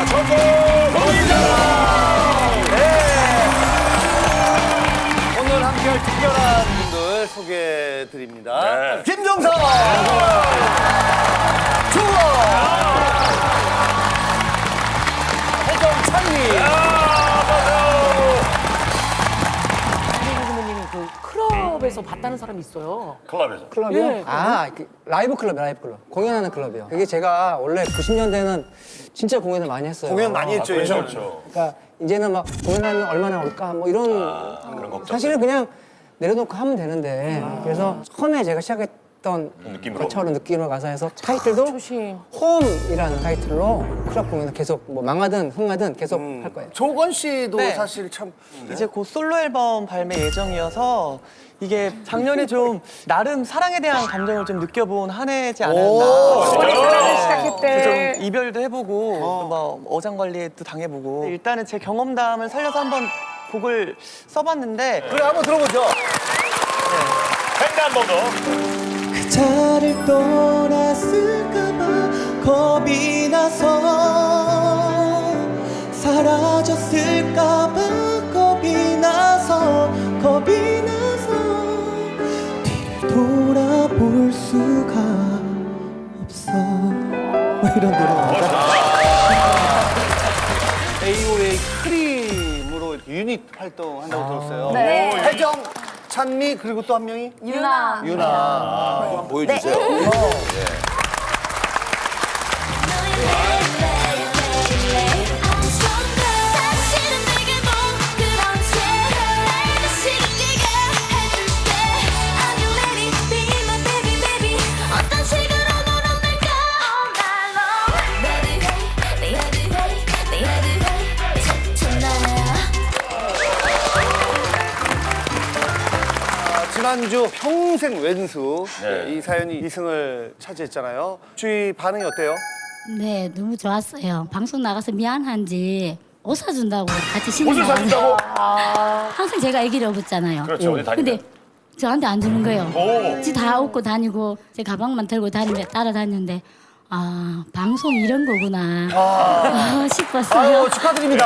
전국 고민자. 오늘 함께할 특별한 분들 소개해드립니다. 네. 김종서, 주원, 해정찬리. 선배님은 그 클럽에서 봤다는 사람이 있어요. 클럽에서. 클럽이요? 예. 라이브 클럽이요, 라이브 클럽. 공연하는 클럽이요. 그게 제가 원래 90년대는 진짜 공연을 많이 했어요. 공연 많이 했죠, 그렇죠, 예전에. 그렇죠. 그러니까 이제는 막 공연하면 얼마나 올까 뭐 이런 그런 걱정. 사실은 그냥 내려놓고 하면 되는데 그래서 처음에 제가 시작했던 느낌으로? 것처럼 느낌으로 가사에서 타이틀도 조심. 홈이라는 타이틀로 클럽 공연을 계속 뭐 망하든 흥하든 계속 할 거예요. 조건 씨도 네. 사실 참. 이제 곧 솔로 앨범 발매 예정이어서 이게 작년에 좀 나름 사랑에 대한 감정을 좀 느껴본 한 해지 않았나. 원래 사랑을 네. 시작했대. 좀 이별도 해보고 또 뭐 어장관리도 당해보고 일단은 제 경험담을 살려서 한번 곡을 써봤는데 그래, 한번 들어보죠. 횡단보도. 그자를 떠났을까봐 겁이 나서 사라졌을까봐 겁이 나서 뒤를 돌아볼 수가 없어 뭐 이런 노래입니다. AOA 크림으로 이렇게 유닛 활동한다고 들었어요. 네. 해정, 찬미, 그리고 또 한 명이? 유나. 유나. 보여주세요. 지난주 평생 왼수 네. 이 사연이 2승을 차지했잖아요. 주위 반응이 어때요? 네, 너무 좋았어요. 방송 나가서 미안한지 옷 사준다고 같이 신고 옷을 나가는데 사준다고? 항상 제가 애기를 업었잖아요. 그렇죠, 어디 다니면. 근데 저한테 안 주는 거예요. 오. 지 다 업고 다니고 제 가방만 들고 따라다녔는데 아, 방송 이런 거구나 싶었어요. 아유, 축하드립니다.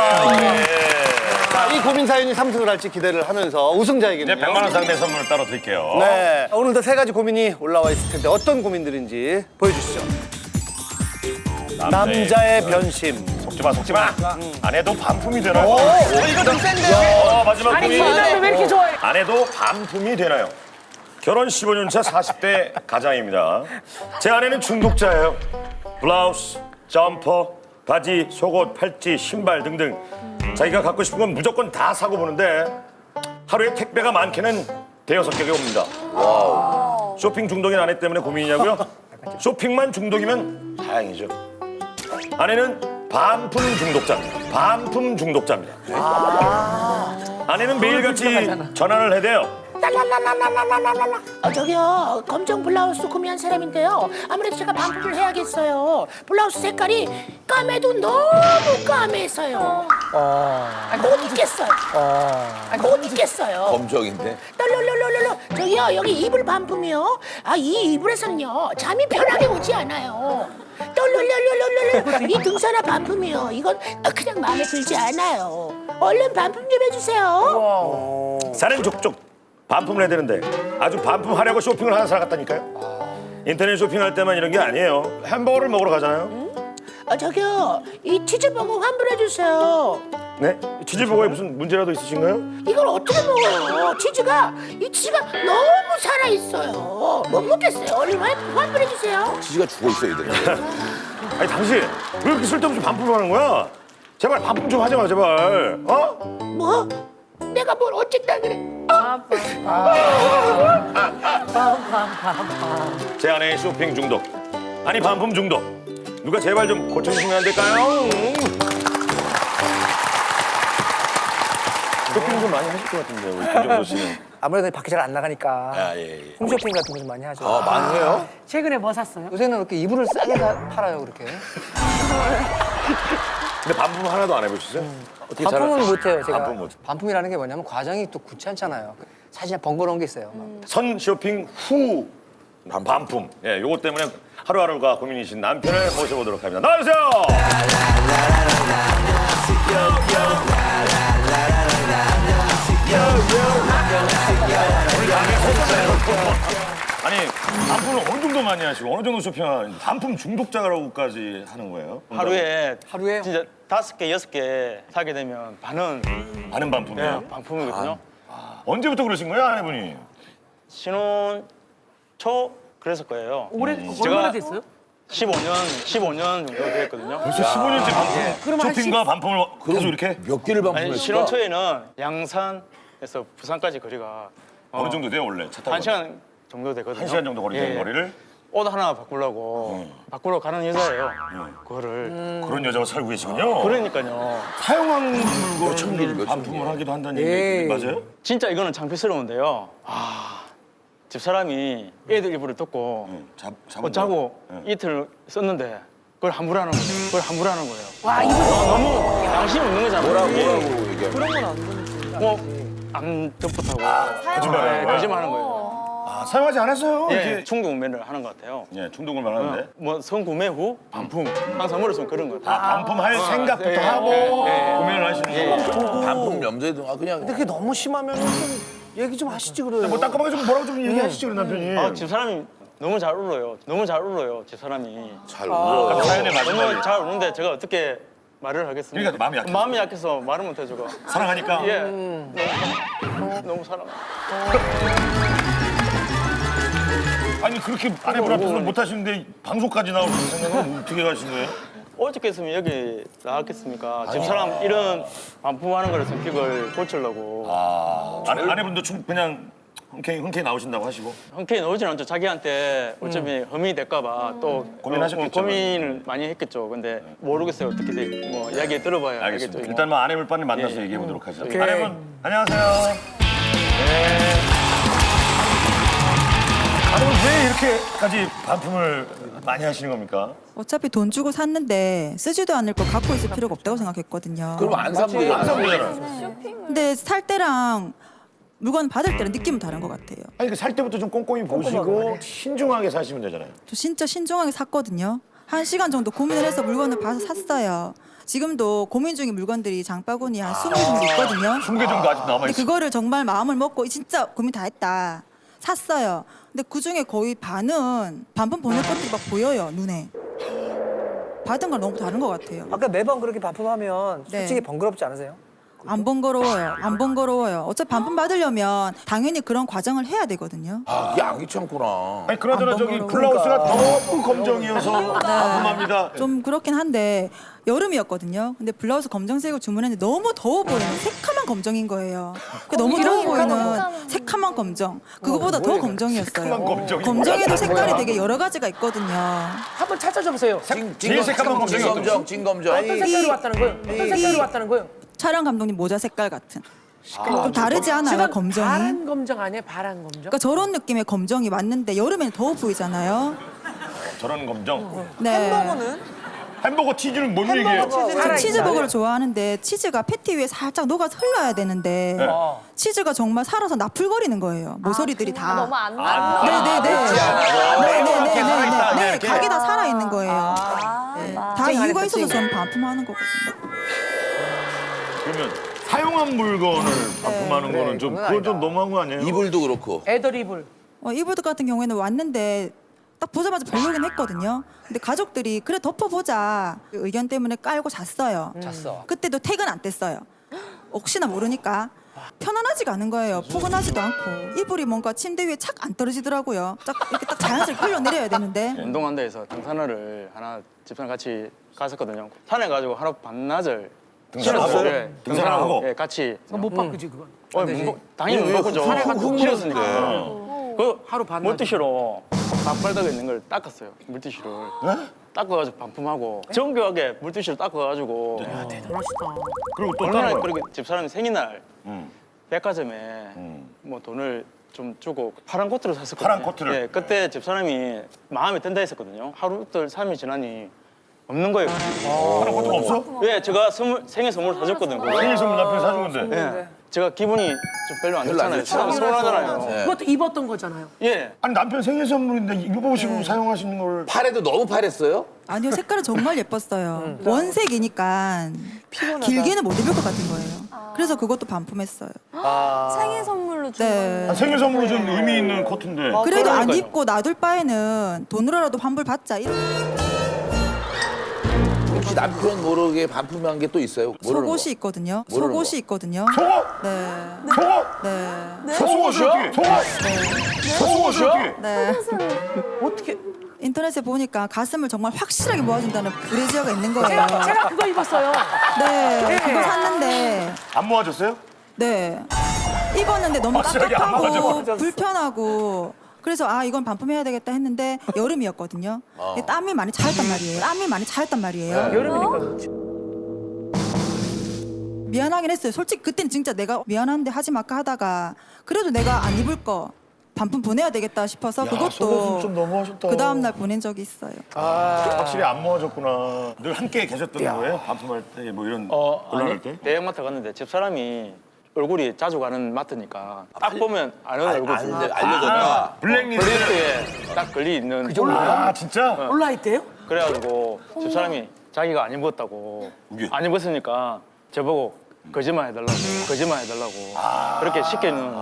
자, 이 고민 사연이 3승을 할지 기대를 하면서 이제 우승자에게는 100만 원 상당의 선물을 따로 드릴게요. 네, 오늘도 세 가지 고민이 올라와 있을 텐데 어떤 고민들인지 보여주시죠. 남자의 변심. 속지 마. 아내도 반품이 되나요? 이거 좀 센데요? 마지막 아니, 고민. 김민아도 왜 이렇게 좋아해? 아내도 반품이 되나요? 결혼 15년 차 40대 가장입니다. 제 아내는 중독자예요. 블라우스, 점퍼, 바지, 속옷, 팔찌, 신발 등등 자기가 갖고 싶은 건 무조건 다 사고 보는데 하루에 택배가 많게는 대여섯 격이 옵니다. 쇼핑 중독인 아내 때문에 고민이냐고요? 쇼핑만 중독이면 다행이죠. 아내는 반품 중독자입니다. 아내는 매일같이 전화를 해대요. 저기요, 검정 블라우스 구매한 사람인데요. 아무래도 제가 반품을 해야겠어요. 블라우스 색깔이 까매도 너무 까매서요. 못 입겠어요. 못 입겠어요. 검정인데. 떨떨떨떨떨. 저기요, 여기 이불 반품이요. 아, 이 이불에서는요, 잠이 편하게 오지 않아요. 떨떨떨떨떨. 이 등산화 반품이요. 이건 그냥 마음에 들지 않아요. 얼른 반품 좀 해주세요. 사는 족족 반품을 해야 되는데 아주 반품하려고 쇼핑을 하는 사람 같다니까요. 인터넷 쇼핑할 때만 이런 게 아니에요. 햄버거를 먹으러 가잖아요. 저기요, 이 치즈버거 환불해주세요. 네? 치즈버거에 무슨 문제라도 있으신가요? 이걸 어떻게 먹어요? 이 치즈가 너무 살아있어요. 못 먹겠어요. 얼른 환불해주세요. 지지가 죽어 있어 얘들. 아니 당신 왜 이렇게 쓸데없이 반품을 하는 거야? 제발 반품 좀 하지 마 제발. 어? 뭐? 내가 뭘 어쨌다 그래? 제 아내의 쇼핑 중독. 아니 반품 중독. 누가 제발 좀 고쳐주시면 안 될까요? 쇼핑 좀 많이 하실 것 같은데요, 우리 김정서 씨는. 아무래도 밖에 잘 안 나가니까 아, 예. 홈쇼핑 같은 거 좀 많이 하죠. 많이 해요? 최근에 뭐 샀어요? 요새는 이렇게 이불을 싸게 팔아요, 그렇게. 근데 반품 하나도 안 해보셨어요? 어떻게 반품은 못해요, 제가. 반품 못. 반품이라는 게 뭐냐면 과정이 또 귀찮잖아요. 사실 번거로운 게 있어요. 선 쇼핑 후 반품. 예, 요것 때문에 하루하루가 고민이신 남편을 모셔보도록 합니다. 나와주세요. 아니 반품을 어느 정도 많이 하시고 어느 정도 쇼핑하는 반품 중독자라고까지 하는 거예요? 하루에 하루에요? 진짜 5개, 6개 사게 되면 반은 반은 반품이에요? 반품이거든요. 언제부터 그러신 거예요, 아내분이? 신혼 초 그랬을 거예요. 얼마나 됐어요? 15년 정도 됐거든요. 벌써 15년째 반품, 쇼핑과 반품을 계속 이렇게? 몇 개를 아니, 반품했을까? 신혼 초에는 양산에서 부산까지 거리가 어느 정도 돼요, 원래? 차 타고? 1시간 정도 되거든요. 1시간 정도 거리 되는 예. 거리를? 옷 하나 바꾸려고 바꾸러 가는 여자예요. 그거를. 그런 여자가 살고 계시군요. 그러니까요. 사용한 물건을 반품을 하기도 한다는 얘기 맞아요? 진짜 이거는 창피스러운데요. 집사람이 애들 일부를 뜯고 잡은 자고 거예요? 이틀 썼는데 그걸 환불하는 거예요. 그걸 환불하는 거예요. 와 이거 너무 양심 없는 거잖아요. 뭐라고 이게. 얘기하면 뭐안 덧붙하고 거짓말하는 거예요? 거짓말하는 거예요. 아, 사용하지 않았어요? 예, 이렇게. 충동구매를 하는 것 같아요. 예, 중독을 말하는데. 뭐 성구매 후 반품 항상 머릿속에 그런 거 같아요. 반품할 생각부터 예, 하고 예, 구매를 하시는 거. 반품 염두에 둔 그냥 근데 그게 너무 심하면 좀 얘기 좀 하시지 그래요. 뭐 따끔하게 좀 뭐라고 좀 얘기하시죠, 우리 남편이. 집사람이 너무 잘 울어요. 너무 잘 울어요, 집사람이. 잘 울어. 사연의 마지막에 너무 잘 우는데 제가 어떻게 말을 하겠습니까? 그러니까 마음이 약해서. 마음이 약해서 말을 못 해주고. 사랑하니까. 예. 너무 사랑. 아니 그렇게 아내분 앞에서 못 하시는데 방송까지 나올 생각은 어떻게 하신 거예요? 어저께 했으면 여기 나왔겠습니까? 집사람 이런 반품하는 거를 성격을 고치려고. 아내분도 그냥 흔쾌히 나오신다고 하시고. 흔쾌히 나오진 않죠. 자기한테 어차피 험이 될까봐 또 고민하셨겠죠. 고민을 많이 했겠죠. 근데 모르겠어요. 어떻게 돼. 뭐 이야기 들어봐야 알겠습니다. 알겠죠. 일단 뭐 아내분 빨리 만나서 예. 얘기해 보도록 하죠. 오케이. 아내분 안녕하세요. 네. 아내분 왜 이렇게까지 반품을 많이 하시는 겁니까? 어차피 돈 주고 샀는데 쓰지도 않을 거 갖고 있을 필요가 없다고 생각했거든요. 그럼 안 사면 되잖아. 안 사면 되잖아요. 근데 살 때랑 물건 받을 때랑 느낌은 다른 것 같아요. 아니 그 살 때부터 좀 꼼꼼히 보시고 신중하게 사시면 되잖아요. 저 진짜 신중하게 샀거든요. 1시간 정도 고민을 해서 물건을 봐서 샀어요. 지금도 고민 중인 물건들이 장바구니 한 20개 정도 있거든요. 20개 정도 아직 남아 근데 있어요. 그거를 정말 마음을 먹고 진짜 고민 다 했다. 샀어요. 근데 그중에 거의 반은 반품 보낼 것들이 막 보여요, 눈에. 받은 걸 너무 다른 것 같아요. 아까 매번 그렇게 반품하면 솔직히 네. 번거롭지 않으세요? 안 번거로워요. 안 번거로워요. 어차피 반품 받으려면 당연히 그런 과정을 해야 되거든요. 아, 이게 안 귀찮구나. 아니 그나저나 안 저기 번거로워. 블라우스가 너무 검정이어서 반품합니다. 좀 그렇긴 한데 여름이었거든요. 근데 블라우스 검정색을 주문했는데 너무 더워 보이는 새카만 검정인 거예요. 너무 더워 보이는 새카만 검정. 그거보다 더 검정이었어요. 새카만 검정이 검정에도 색깔이 되게 여러 가지가 있거든요. 한번 찾아줘 보세요. 제일 새까만 검정이 어떤 진검정, 진검정. 어떤 색깔로 왔다는 거예요? 어떤 색깔로 왔다는 거예요? 촬영 감독님 모자 색깔 같은. 좀 다르지 않아요, 지금 검정이? 파란 검정 아니에요? 파란 검정? 그러니까 저런 느낌의 검정이 맞는데 여름에는 더워 보이잖아요. 저런 검정. 네. 햄버거 치즈는 뭔 얘기예요? 저 치즈버거를 좋아하는데 치즈가 패티 위에 살짝 녹아 흘러야 되는데 치즈가 정말 살아서 나풀거리는 거예요. 모서리들이 다. 너무 안 네네네. 각이 다 살아 있는 거예요. 네. 다 이유가 있어서 저는 반품하는 거거든요. 그러면 사용한 물건을 반품하는 거는 좀 그건 좀 너무한 거 아니에요? 이불도 그렇고. 애들 이불. 이불 같은 경우에는 왔는데 딱 보자마자 별로긴 했거든요. 근데 가족들이 그래 덮어보자 그 의견 때문에 깔고 잤어요. 잤어. 그때도 퇴근 안 뗐어요. 혹시나 모르니까. 편안하지가 않은 거예요. 포근하지도 않고 이불이 뭔가 침대 위에 착 안 떨어지더라고요. 딱 이렇게 딱 자연스럽게 흘러내려야 되는데 운동한다 해서 등산화를 하나 집사람 같이 갔었거든요. 산에 가지고 하루 반나절 등산하고? 예, 등산하고? 예, 같이. 못 바꾸지 그건. 당연히 못 바꾸죠. 싫었으니까. 그 하루 반나절. 물티슈로 밥벌다가 있는 걸 닦았어요. 물티슈를. 닦아가지고 반품하고 정교하게 물티슈를 닦아가지고 대단하시다. 그리고 또 다른 얼마나 거. 그렇게 집사람이 생일날 음. 백화점에 뭐 돈을 좀 주고 파란 코트를 샀었거든요. 파란 코트를? 예, 그때 집사람이 마음에 든다 했었거든요. 하루 이틀 3일 지나니 없는 거예요. 하나 것도 없어? 예, 제가 생일 선물 사줬거든요. 그거. 생일 선물 남편이 사준 건데. 예. 제가 기분이 좀 별로 안 별로 안 좋잖아요. 좋죠. 서운하잖아요. 네. 그것도 입었던 거잖아요. 예. 아니 남편 생일 선물인데 입어보시고 사용하시는 걸. 팔에도 너무 파랬어요? 아니요, 색깔은 정말 예뻤어요. 원색이니까 길게는 못 입을 것 같은 거예요. 그래서 그것도 반품했어요. 생일 선물로 준 네. 아, 생일 선물로 좀 의미 있는 코트인데. 그래도 안 그러니까요. 입고 놔둘 바에는 돈으로라도 환불 받자. 혹시 남편 모르게 반품한 게 또 있어요? 모르는 속옷이 거. 있거든요. 모르는 속옷이 있거든요. 속옷? 네. 속옷? 네. 속옷이 어떻게? 속옷이 어떻게? 네. 어떻게? 인터넷에 보니까 가슴을 정말 확실하게 모아준다는 브래지어가 있는 거예요. 제가 그거 입었어요. 네. 그거 샀는데 안 모아졌어요? 네. 입었는데 너무 확실하게 안 깝깝하고 맞아. 불편하고 그래서 아 이건 반품해야 되겠다 했는데 여름이었거든요. 땀이 많이 차였단 말이에요. 땀이 많이 차였단 말이에요. 여름이니까. 미안하긴 했어요. 솔직히 그때는 진짜 내가 미안한데 하지 말까 하다가 그래도 내가 안 입을 거 반품 보내야 되겠다 싶어서 속옷은 그것도 좀 너무하셨다. 그 다음 날 보낸 적이 있어요. 확실히 안 모아졌구나. 늘 함께 계셨던 거예요? 반품할 때 뭐 이런 곤란할 아니, 때? 대형마트 갔는데 집사람이 얼굴이 자주 가는 마트니까 딱 보면 아는 얼굴 알려졌다. 블랙리스트. 블리스트에 딱 걸려 있는 아 진짜? 올라있대요? 그래가지고 집사람이 자기가 안 입었다고 이게? 안 입었으니까 저보고 거짓말 해달라고 그렇게 시켜는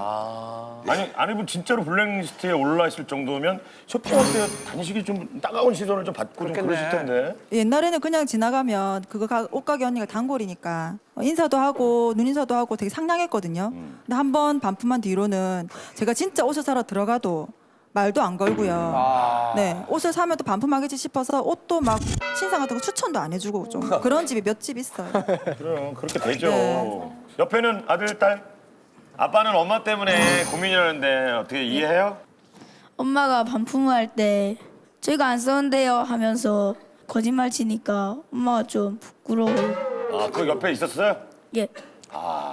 아니 안 입은 진짜로 블랙리스트에 올라 있을 정도면 쇼핑할 때 다니시기 좀 따가운 시선을 좀 받고 좀 그러실 텐데. 옛날에는 그냥 지나가면 그거 옷가게 언니가 단골이니까 인사도 하고 눈인사도 하고 되게 상냥했거든요. 근데 한 번 반품한 뒤로는 제가 진짜 옷을 사러 들어가도 말도 안 걸고요. 네, 옷을 사면 또 반품하겠지 싶어서 옷도 막 신상 같은 거 추천도 안 해주고 좀 그런 집이 몇 집 있어요. 그럼 그렇게 되죠. 네. 옆에는 아들, 딸? 아빠는 엄마 때문에 고민이라는데 어떻게 이해해요? 엄마가 반품할 때 저희가 안 썼는데요 하면서 거짓말 치니까 엄마가 좀 부끄러워요. 아, 그 옆에 있었어요? 예.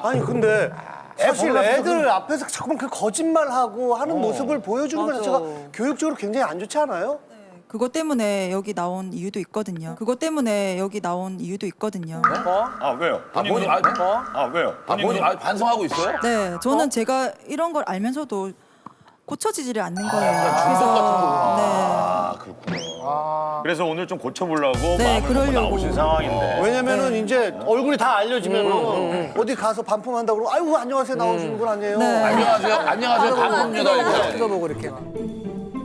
아니 근데 사실 애들 앞에서 자꾸만 그 거짓말하고 하는 모습을 보여주는 것 자체가 교육적으로 굉장히 안 좋지 않아요? 그것 때문에 여기 나온 이유도 있거든요. 그것 때문에 여기 나온 이유도 있거든요. 아, 왜요? 본인 왜요? 본인 반성하고 있어요? 네, 저는 제가 이런 걸 알면서도 고쳐지지를 않는 거예요. 아, 그렇구나. 그래서 오늘 좀 고쳐보려고 네, 마음을 먹고 그러려고. 나오신 상황인데. 왜냐면은 이제 얼굴이 다 알려지면 어디 가서 반품한다고 그러고 아이고 안녕하세요 나오시는 분 아니에요? 네. 안녕하세요. 반품료다 이렇게. 뜯어보고 이렇게.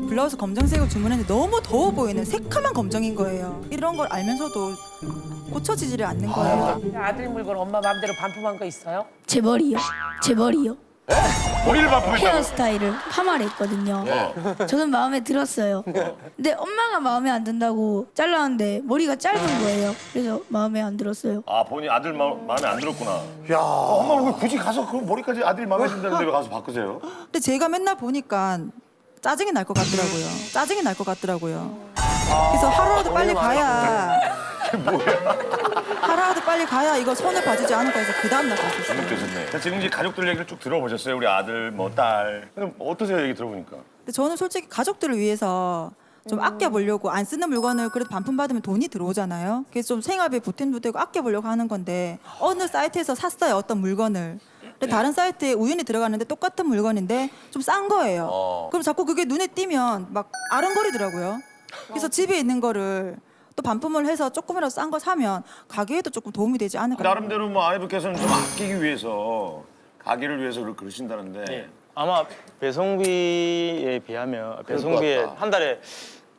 블라우스 검정색을 주문했는데 너무 더워 보이는 새카만 검정인 거예요. 이런 걸 알면서도 고쳐지지를 않는 거예요. 아들 물건 엄마 마음대로 반품한 거 있어요? 제 머리요. 머리를 반품했다고? 헤어스타일을 파마를 했거든요. 저는 마음에 들었어요. 근데 엄마가 마음에 안 든다고 잘랐는데 머리가 짧은 거예요. 그래서 마음에 안 들었어요. 아, 본인 아들 마음에 안 들었구나. 야, 엄마 왜 굳이 가서 그 머리까지 아들이 마음에 든다는데 왜 가서 바꾸세요? 근데 제가 맨날 보니까 짜증이 날 것 같더라고요. 그래서 하루라도 빨리 가야. 하루라도 빨리 가야 이거 손을 봐주지 않을까 해서 그 다음날 갔었어요. 잘못되셨네. 자, 지금 이제 가족들 얘기를 쭉 들어보셨어요? 우리 아들, 뭐 딸. 그럼 어떠세요, 얘기 들어보니까? 근데 저는 솔직히 가족들을 위해서 좀 아껴보려고 안 쓰는 물건을 그래도 반품받으면 돈이 들어오잖아요. 그래서 좀 생활비에 보탬도 되고 아껴보려고 하는 건데 어느 사이트에서 샀어요, 어떤 물건을. 근데 다른 사이트에 우연히 들어갔는데 똑같은 물건인데 좀 싼 거예요. 그럼 자꾸 그게 눈에 띄면 막 아른거리더라고요. 그래서 집에 있는 거를 또 반품을 해서 조금이라도 싼 거 사면 가게에도 조금 도움이 되지 않을까. 나름대로 뭐 아내분께서는 좀 아끼기 위해서, 가게를 위해서 그러신다는데. 아마 배송비에 비하면 배송비에 한 달에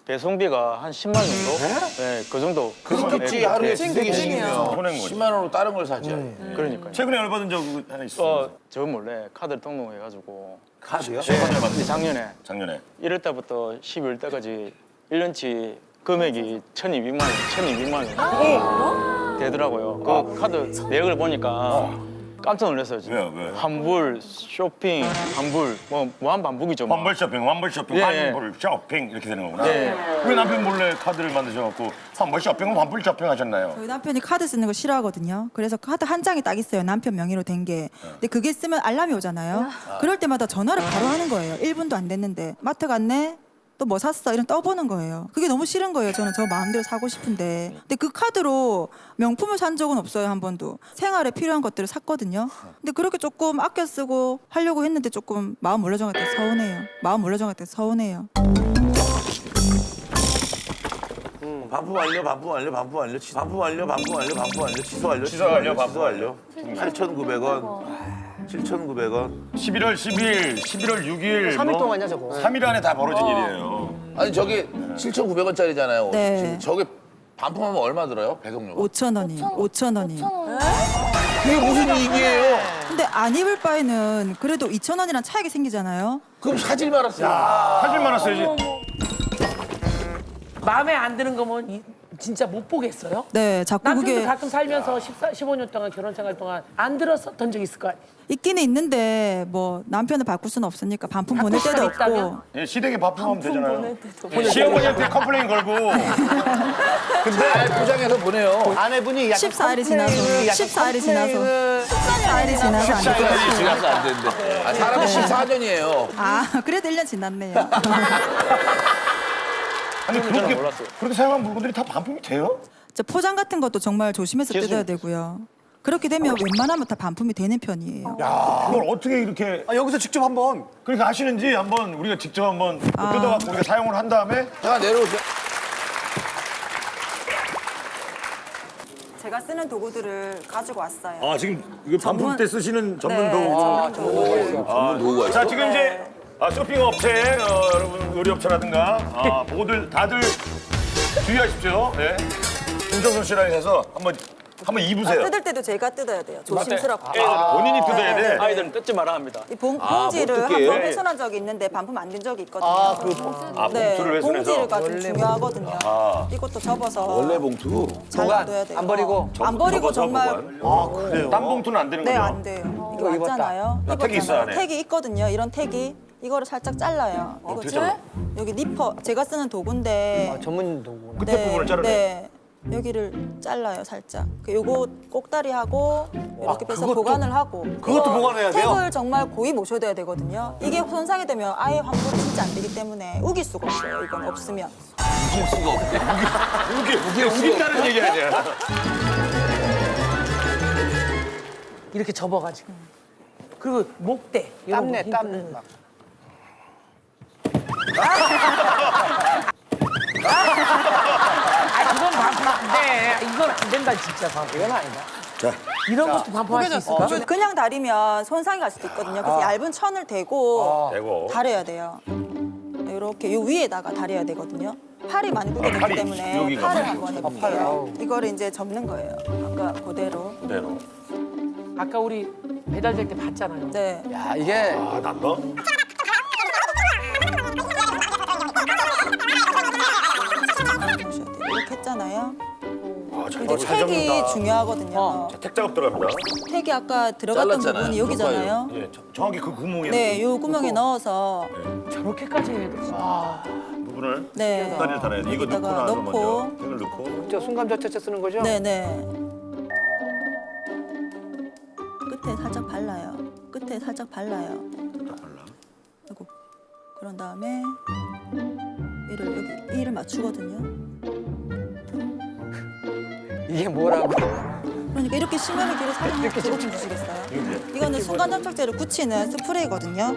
배송비가 한 10만 원 정도? 네, 그 정도. 그렇겠지. 네, 하루에 네. 두세 개씩이면 보낸 거지. 10만 원으로 다른 걸 사지. 그러니까요. 최근에 열받은 적 하나 있어요? 저 몰래 카드를 등록해가지고 카드요? 작년에 작년에. 1월 달부터 12월 달까지 1년치 금액이 1,200만 원 되더라고요. 그 카드 내역을 보니까 깜짝 놀랐어요. 지금. 왜요? 환불, 쇼핑, 환불, 뭐 무한 반복이죠. 뭐. 환불 쇼핑, 예, 환불 쇼핑 이렇게 되는 거구나. 예. 왜 남편 몰래 카드를 만드셔갖고 환불 쇼핑은 환불 쇼핑 하셨나요? 저희 남편이 카드 쓰는 거 싫어하거든요. 그래서 카드 한 장이 딱 있어요. 남편 명의로 된 게. 근데 그게 쓰면 알람이 오잖아요. 그럴 때마다 전화를 바로 하는 거예요. 1분도 안 됐는데. 마트 갔네? 또 뭐 샀어? 이런 떠보는 거예요. 그게 너무 싫은 거예요. 저는 저 마음대로 사고 싶은데. 근데 그 카드로 명품을 산 적은 없어요, 한 번도. 생활에 필요한 것들을 샀거든요. 근데 그렇게 조금 아껴 쓰고 하려고 했는데 조금 마음 몰려정할 때 서운해요. 마음 몰려정할 때 서운해요. 반품 완료, 반품 완료, 반품 완료, 반품 완료, 반품 완료, 반품 완료, 취소 완료, 취소 완료, 반품 완료. 8,900원, 7,900원. 11월 10일, 11월 6일 3일 동안이야, 저거. 3일 안에 다 벌어진 일이에요. 아니 저게 7,900원짜리잖아요. 네. 지금 저게 반품하면 얼마 들어요? 배송료가? 5,000원이요. 5,000원이요. 그게 무슨 이익이에요? 근데 안 입을 바에는 그래도 2,000원이란 차이가 생기잖아요. 그럼 사질 말았어요. 사줄 많았어야지. 마음에 안 드는 거면 진짜 못 보겠어요? 네, 자꾸 남편도 그게 가끔 살면서 15년 동안 결혼 생활 동안 안 들었었던 적 있을 거 아니에요? 있기는 있는데 뭐 남편을 바꿀 수는 없으니까 반품 보낼 바꿀 때도 수는 없고. 있다면? 예, 시댁에 반품하면 되잖아요. 예, 시어머니한테 컴플레인 걸고. 잘 포장해서 보내요. 아내분이 약간 14일이 지나서 14일이 지나서 14일이 지나서 안 돼요. 14년이 지나서 안 되는데. 아, 사람은 14년이에요. 아, 그래도 1년 지났네요. 아니 그렇게 사용한 물건들이 다 반품이 돼요? 저 포장 같은 것도 정말 조심해서 뜯어야 되고요. 그렇게 되면 웬만하면 다 반품이 되는 편이에요. 그걸 어떻게 이렇게 여기서 직접 한번 그렇게 하시는지 한번 우리가 직접 한번 뜯어갖고 우리가 사용을 한 다음에 자, 내려오세요. 제가 쓰는 도구들을 가지고 왔어요. 아 지금 이거 반품 전문- 때 쓰시는 전문 네, 도구. 전문 도구. 전문 도구가 자 있어. 지금 이제 쇼핑 업체 여러분 의류업체라든가 보고들 다들 주의하십시오. 네. 김정선 씨랑 해서 한번 입으세요. 뜯을 때도 제가 뜯어야 돼요. 조심스럽게. 본인이 뜯어야 돼. 아이들은 뜯지 말아야 합니다. 이 봉지를 못 뜯게. 한번 훼손한 적이 있는데 반품 안 된 적이 있거든요. 봉투를 훼손해서. 봉지가 좀 중요하거든요. 이것도 접어서 원래 봉투. 잘 놔둬야 돼요. 안 버리고? 안 버리고 접어서 정말 그래요? 딴 봉투는 안 되는 네, 거죠? 안 돼요. 이거 입었다. 맞잖아요. 아, 택이 있어, 안에. 택이 있거든요. 이런 택이. 이거를 살짝 잘라요. 이거 어떻게 잘라? 여기 니퍼 제가 쓰는 도구인데 전문 도구. 끝에 부분을 자르네. 네. 여기를 잘라요, 살짝. 요거 꼭다리하고 이렇게 빼서 보관을 하고. 그것도 이거 보관해야 돼요? 택을 정말 고이 모셔둬야 되거든요. 이게 손상이 되면 아예 환불이 진짜 안 되기 때문에 우길 수가 없어요. 이건 없으면. 우길 수가 없네. 우긴다는 얘기 아니야. 이렇게 접어가지고. 그리고 목대. 이런 땀내, 거 땀내. 힘- 막. 그건 반품 안 돼. 이건 안 된다 진짜 반품. 이건 아니다. 이런 것도 반품할 수 있을까? 그냥 다리면 손상이 갈 수도 있거든요. 그래서 얇은 천을 대고 대고. 다려야 돼요. 이렇게 요 위에다가 다려야 되거든요. 팔이 많이 구겨졌기 팔이 때문에 여기가 팔을 많이 한번 해볼게요. 이거를 이제 접는 거예요. 아까 그대로. 그대로. 아까 우리 배달될 때 봤잖아요. 네. 야, 이게 아 난다. 이렇게 했잖아요. 잘 이제 택이 중요하거든요. 택 작업 들어갑니다. 택이 아까 들어갔던 잘랐잖아요. 부분이 여기잖아요. 예, 정확히 그 구멍에 네, 요 구멍에 넣어서 저렇게까지 해야 돼. 와. 부분을 네. 꼭다리를 달아야 돼. 이거 넣고 여기다가 나서 넣고. 먼저 택을 넣고. 저 순간 저체 쓰는 거죠? 네네. 끝에 살짝 발라요. 끝에 살짝 발라요. 아이고. 그런 다음에 얘를 여기 이를 맞추거든요. 이게 뭐라고? 그러니까 이렇게 심혈을 기울여 사용해 주시겠어요? 이거는 순간 접착제를 굳히는 스프레이거든요.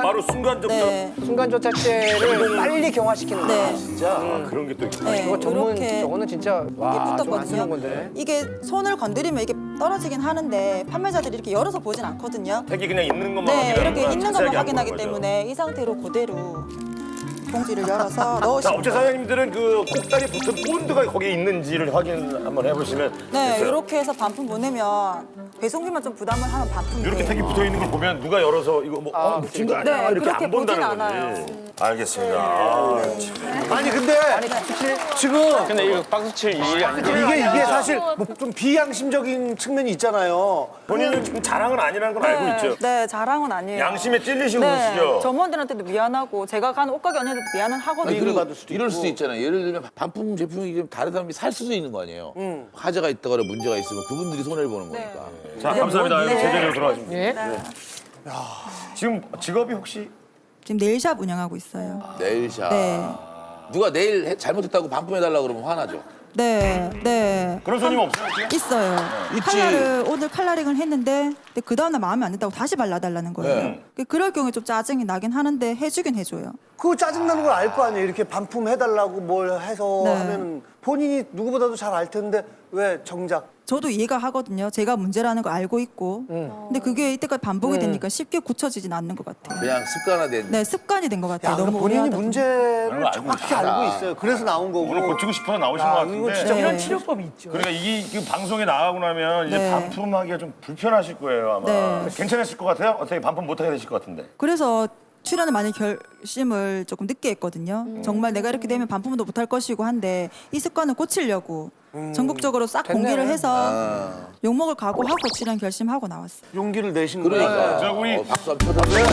바로 순간 접착. 네. 순간 저체를 빨리 경화시키는 거. 네. 진짜 그런 게 또 있구나. 네. 이거 전문, 이렇게 저거는 진짜 이게 와, 좀안 붙었거든요. 쓰는 건데. 이게 손을 건드리면 이게 떨어지긴 하는데 판매자들이 이렇게 열어서 보진 않거든요. 택이 그냥 있는 것만 네, 확인하는 이렇게 거야. 있는 자세하게 것만 안 보는 확인하기 거죠. 때문에 이 상태로 그대로 봉지를 열어서 자, 넣으시면 업체 사장님들은 그 꼭다리 붙은 본드가 거기에 있는지를 확인 한번 해보시면 네, 됐어요. 이렇게 해서 반품 보내면 배송비만 좀 부담을 하면 반품이 이렇게 돼요. 택이 붙어 있는 걸 보면 누가 열어서 이거 뭐 붙인 거 아니야? 네, 이렇게 그렇게 안 본다는 보진 않아요. 거지. 알겠습니다. 아, 참. 아니 근데 지금 근데 이거 박수 칠 일이 아니죠. 이게 사실 뭐 좀 비양심적인 측면이 있잖아요. 본인은 지금 자랑은 아니라는 걸 알고 있죠. 네, 자랑은 아니에요. 양심에 찔리신 네, 분이시죠. 점원들한테도 미안하고 제가 가는 옷가게 언니들도 미안은 하거든요. 그리고 받을 수도 이럴 있고. 수도 있잖아요. 예를 들면 반품 제품이 좀 다른 사람이 살 수도 있는 거 아니에요. 화재가 있다거나 문제가 있으면 그분들이 손해를 보는 거니까. 자, 감사합니다. 네. 제대로 돌아가십니다. 예? 지금 직업이 혹시 지금 네일샵 운영하고 있어요. 네일샵. 네. 누가 네일 잘못했다고 반품해달라고 그러면 화나죠? 네. 그런 손님 없어요? 있어요. 있지. 칼라를 오늘 칼라링을 했는데 근데 그 다음날 마음에 안 든다고 다시 발라달라는 거예요. 네. 그럴 경우에 좀 짜증이 나긴 하는데 해주긴 해줘요. 그거 짜증나는 걸 알 거 아니에요. 이렇게 반품해달라고 뭘 해서 네. 하면 본인이 누구보다도 잘 알 텐데 왜 정작 저도 이해가 하거든요. 제가 문제라는 거 알고 있고. 근데 그게 이때까지 반복이 되니까 쉽게 고쳐지진 않는 것 같아요. 그냥 습관화된. 네, 습관이 된 것 같아요. 야, 너무 본인이 오래 하다 보니. 문제를 알고 정확히 알아. 알고 있어요. 그래서 나온 거고. 오늘 고치고 싶어서 나오신 야, 것 이거 같은데. 진짜 이런 네. 치료법이 있죠. 그러니까 이게 방송에 나가고 나면 이제 네. 반품하기가 좀 불편하실 거예요 아마. 네. 괜찮으실 것 같아요? 어떻게 반품 못하게 되실 것 같은데. 그래서 출연을 많이 결심을 조금 늦게 했거든요. 정말 내가 이렇게 되면 반품도 못할 것이고 한데 이 습관을 고치려고 전국적으로 싹 공개를 해서 욕먹을 각오하고 출연 결심하고 나왔어요. 용기를 내신 거예요. 그러니까. 자, 우리 박수 한번 쳐드려요.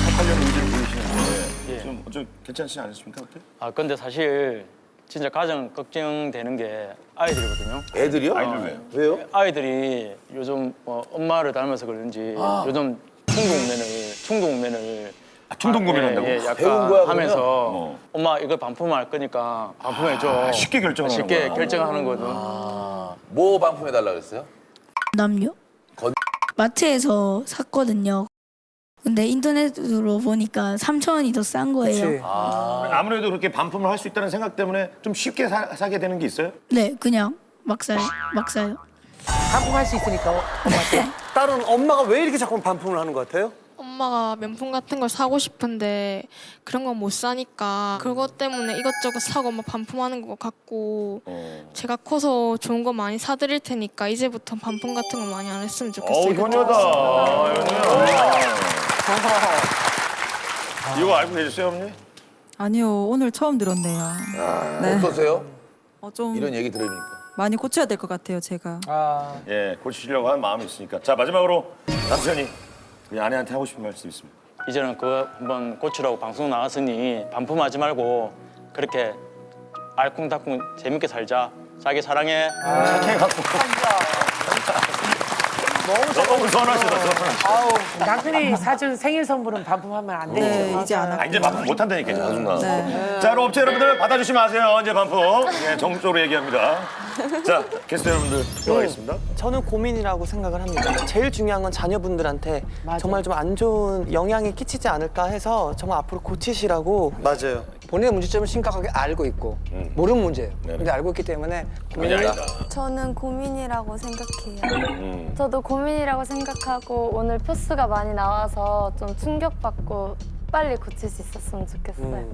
88년 의지를 보이시는데 좀 괜찮지 않으십니까? 어때? 아 근데 사실 진짜 가장 걱정되는 게 아이들이거든요. 애들이요? 아이들 왜요? 왜요? 아이들이 요즘 엄마를 닮아서 그런지 요즘 충동면을 충동 고민한다고? 약간 배운 거야, 하면서 그러면? 엄마 이걸 반품할 거니까 반품해줘. 쉽게 결정하는 쉽게 거야. 결정하는 거든. 뭐 반품해달라 그랬어요? 남녀. 마트에서 샀거든요. 근데 인터넷으로 보니까 3,000원이 더 싼 거예요. 아무래도 그렇게 반품을 할 수 있다는 생각 때문에 좀 쉽게 사게 되는 게 있어요? 네, 그냥 막 사요. 반품할 수 있으니까 엄마한테. 딸은 엄마가 왜 이렇게 자꾸 반품을 하는 것 같아요? 엄마가 명품 같은 걸 사고 싶은데 그런 건 못 사니까 그것 때문에 이것저것 사고 막 반품하는 것 같고 제가 커서 좋은 거 많이 사드릴 테니까 이제부터 반품 같은 거 많이 안 했으면 좋겠어요. 효녀다. 이거 알고 계셨어요, 어머니? 아니요, 오늘 처음 들었네요. 네. 어떠세요? 좀 이런 얘기 들으니까. 많이 고쳐야 될 것 같아요, 제가. 예, 고치시려고 하는 마음이 있으니까. 자, 마지막으로 남편이 우리 아내한테 하고 싶은 말씀 있습니다. 이제는 그거 한번 고치라고 방송 나왔으니 반품하지 말고 그렇게 알콩달콩 재밌게 살자. 자기 사랑해. 착해갖고. 너무 선하시다. 남편이 사준 생일 선물은 반품하면 안 되죠. 네, 이제 안 아, 이제 할게요. 반품 못한다니까요, 자중나. 네. 자, 그럼 업체 여러분들 받아주시면 아세요. 이제 반품. 예, 정적으로 얘기합니다. 자, 게스트 여러분들 들어가겠습니다. 저는 고민이라고 생각을 합니다. 제일 중요한 건 자녀분들한테 정말 좀 안 좋은 영향이 끼치지 않을까 해서 정말 앞으로 고치시라고. 맞아요. 본인의 문제점을 심각하게 알고 있고 모르는 문제예요. 근데 알고 있기 때문에 고민이 아니다. 저는 고민이라고 생각해요. 저도 고민이라고 생각하고 오늘 표수가 많이 나와서 좀 충격받고 빨리 고칠 수 있었으면 좋겠어요.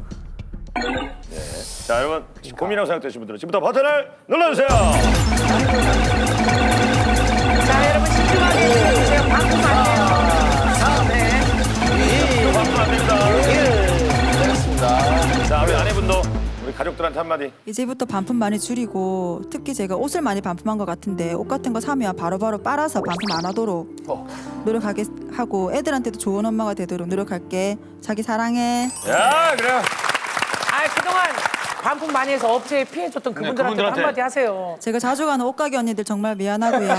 자, 여러분 고민이라고 생각되시는 분들은 지금부터 버튼을 눌러주세요. 자, 여러분 신중하게 해주세요. 반품 안 돼요. 반품 안 됩니다. 자, 우리 아내분도 우리 가족들한테 한마디. 이제부터 반품 많이 줄이고 특히 제가 옷을 많이 반품한 것 같은데 옷 같은 거 사면 바로바로 빨아서 반품 안 하도록 노력하게 하고 애들한테도 좋은 엄마가 되도록 노력할게. 자기 사랑해. 야, 그래요. 그동안 반품 많이 해서 업체에 피해줬던 그분들한테 그분들한테. 한마디 하세요. 제가 자주 가는 옷가게 언니들 정말 미안하고요.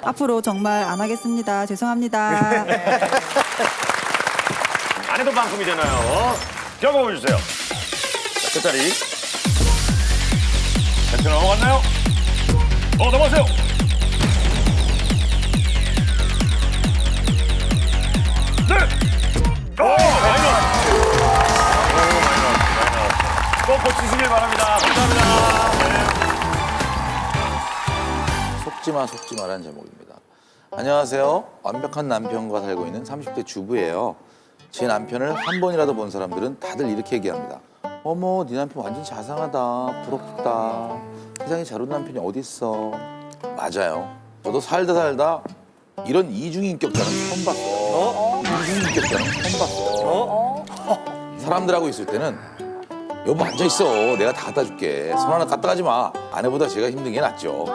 앞으로 정말 안 하겠습니다. 죄송합니다. 아내도 반품이잖아요. 겪어보여주세요. 자, 끝자리. 벤트 넘어갔나요? 넘어가세요. 네. 많이 나왔어. 꼭 고치시길 바랍니다. 감사합니다. 속지마라는 제목입니다. 안녕하세요. 완벽한 남편과 살고 있는 30대 주부예요. 제 남편을 한 번이라도 본 사람들은 다들 이렇게 얘기합니다. 어머, 네 남편 완전 자상하다. 부럽다. 세상에 저런 남편이 어딨어. 맞아요. 저도 살다 이런 이중인격자는 처음 봤어요. 이중인격자는 처음 봤어요. 사람들하고 있을 때는 여보 앉아있어. 내가 다 갖다 줄게. 손 하나 갖다 가지 마. 아내보다 제가 힘든 게 낫죠.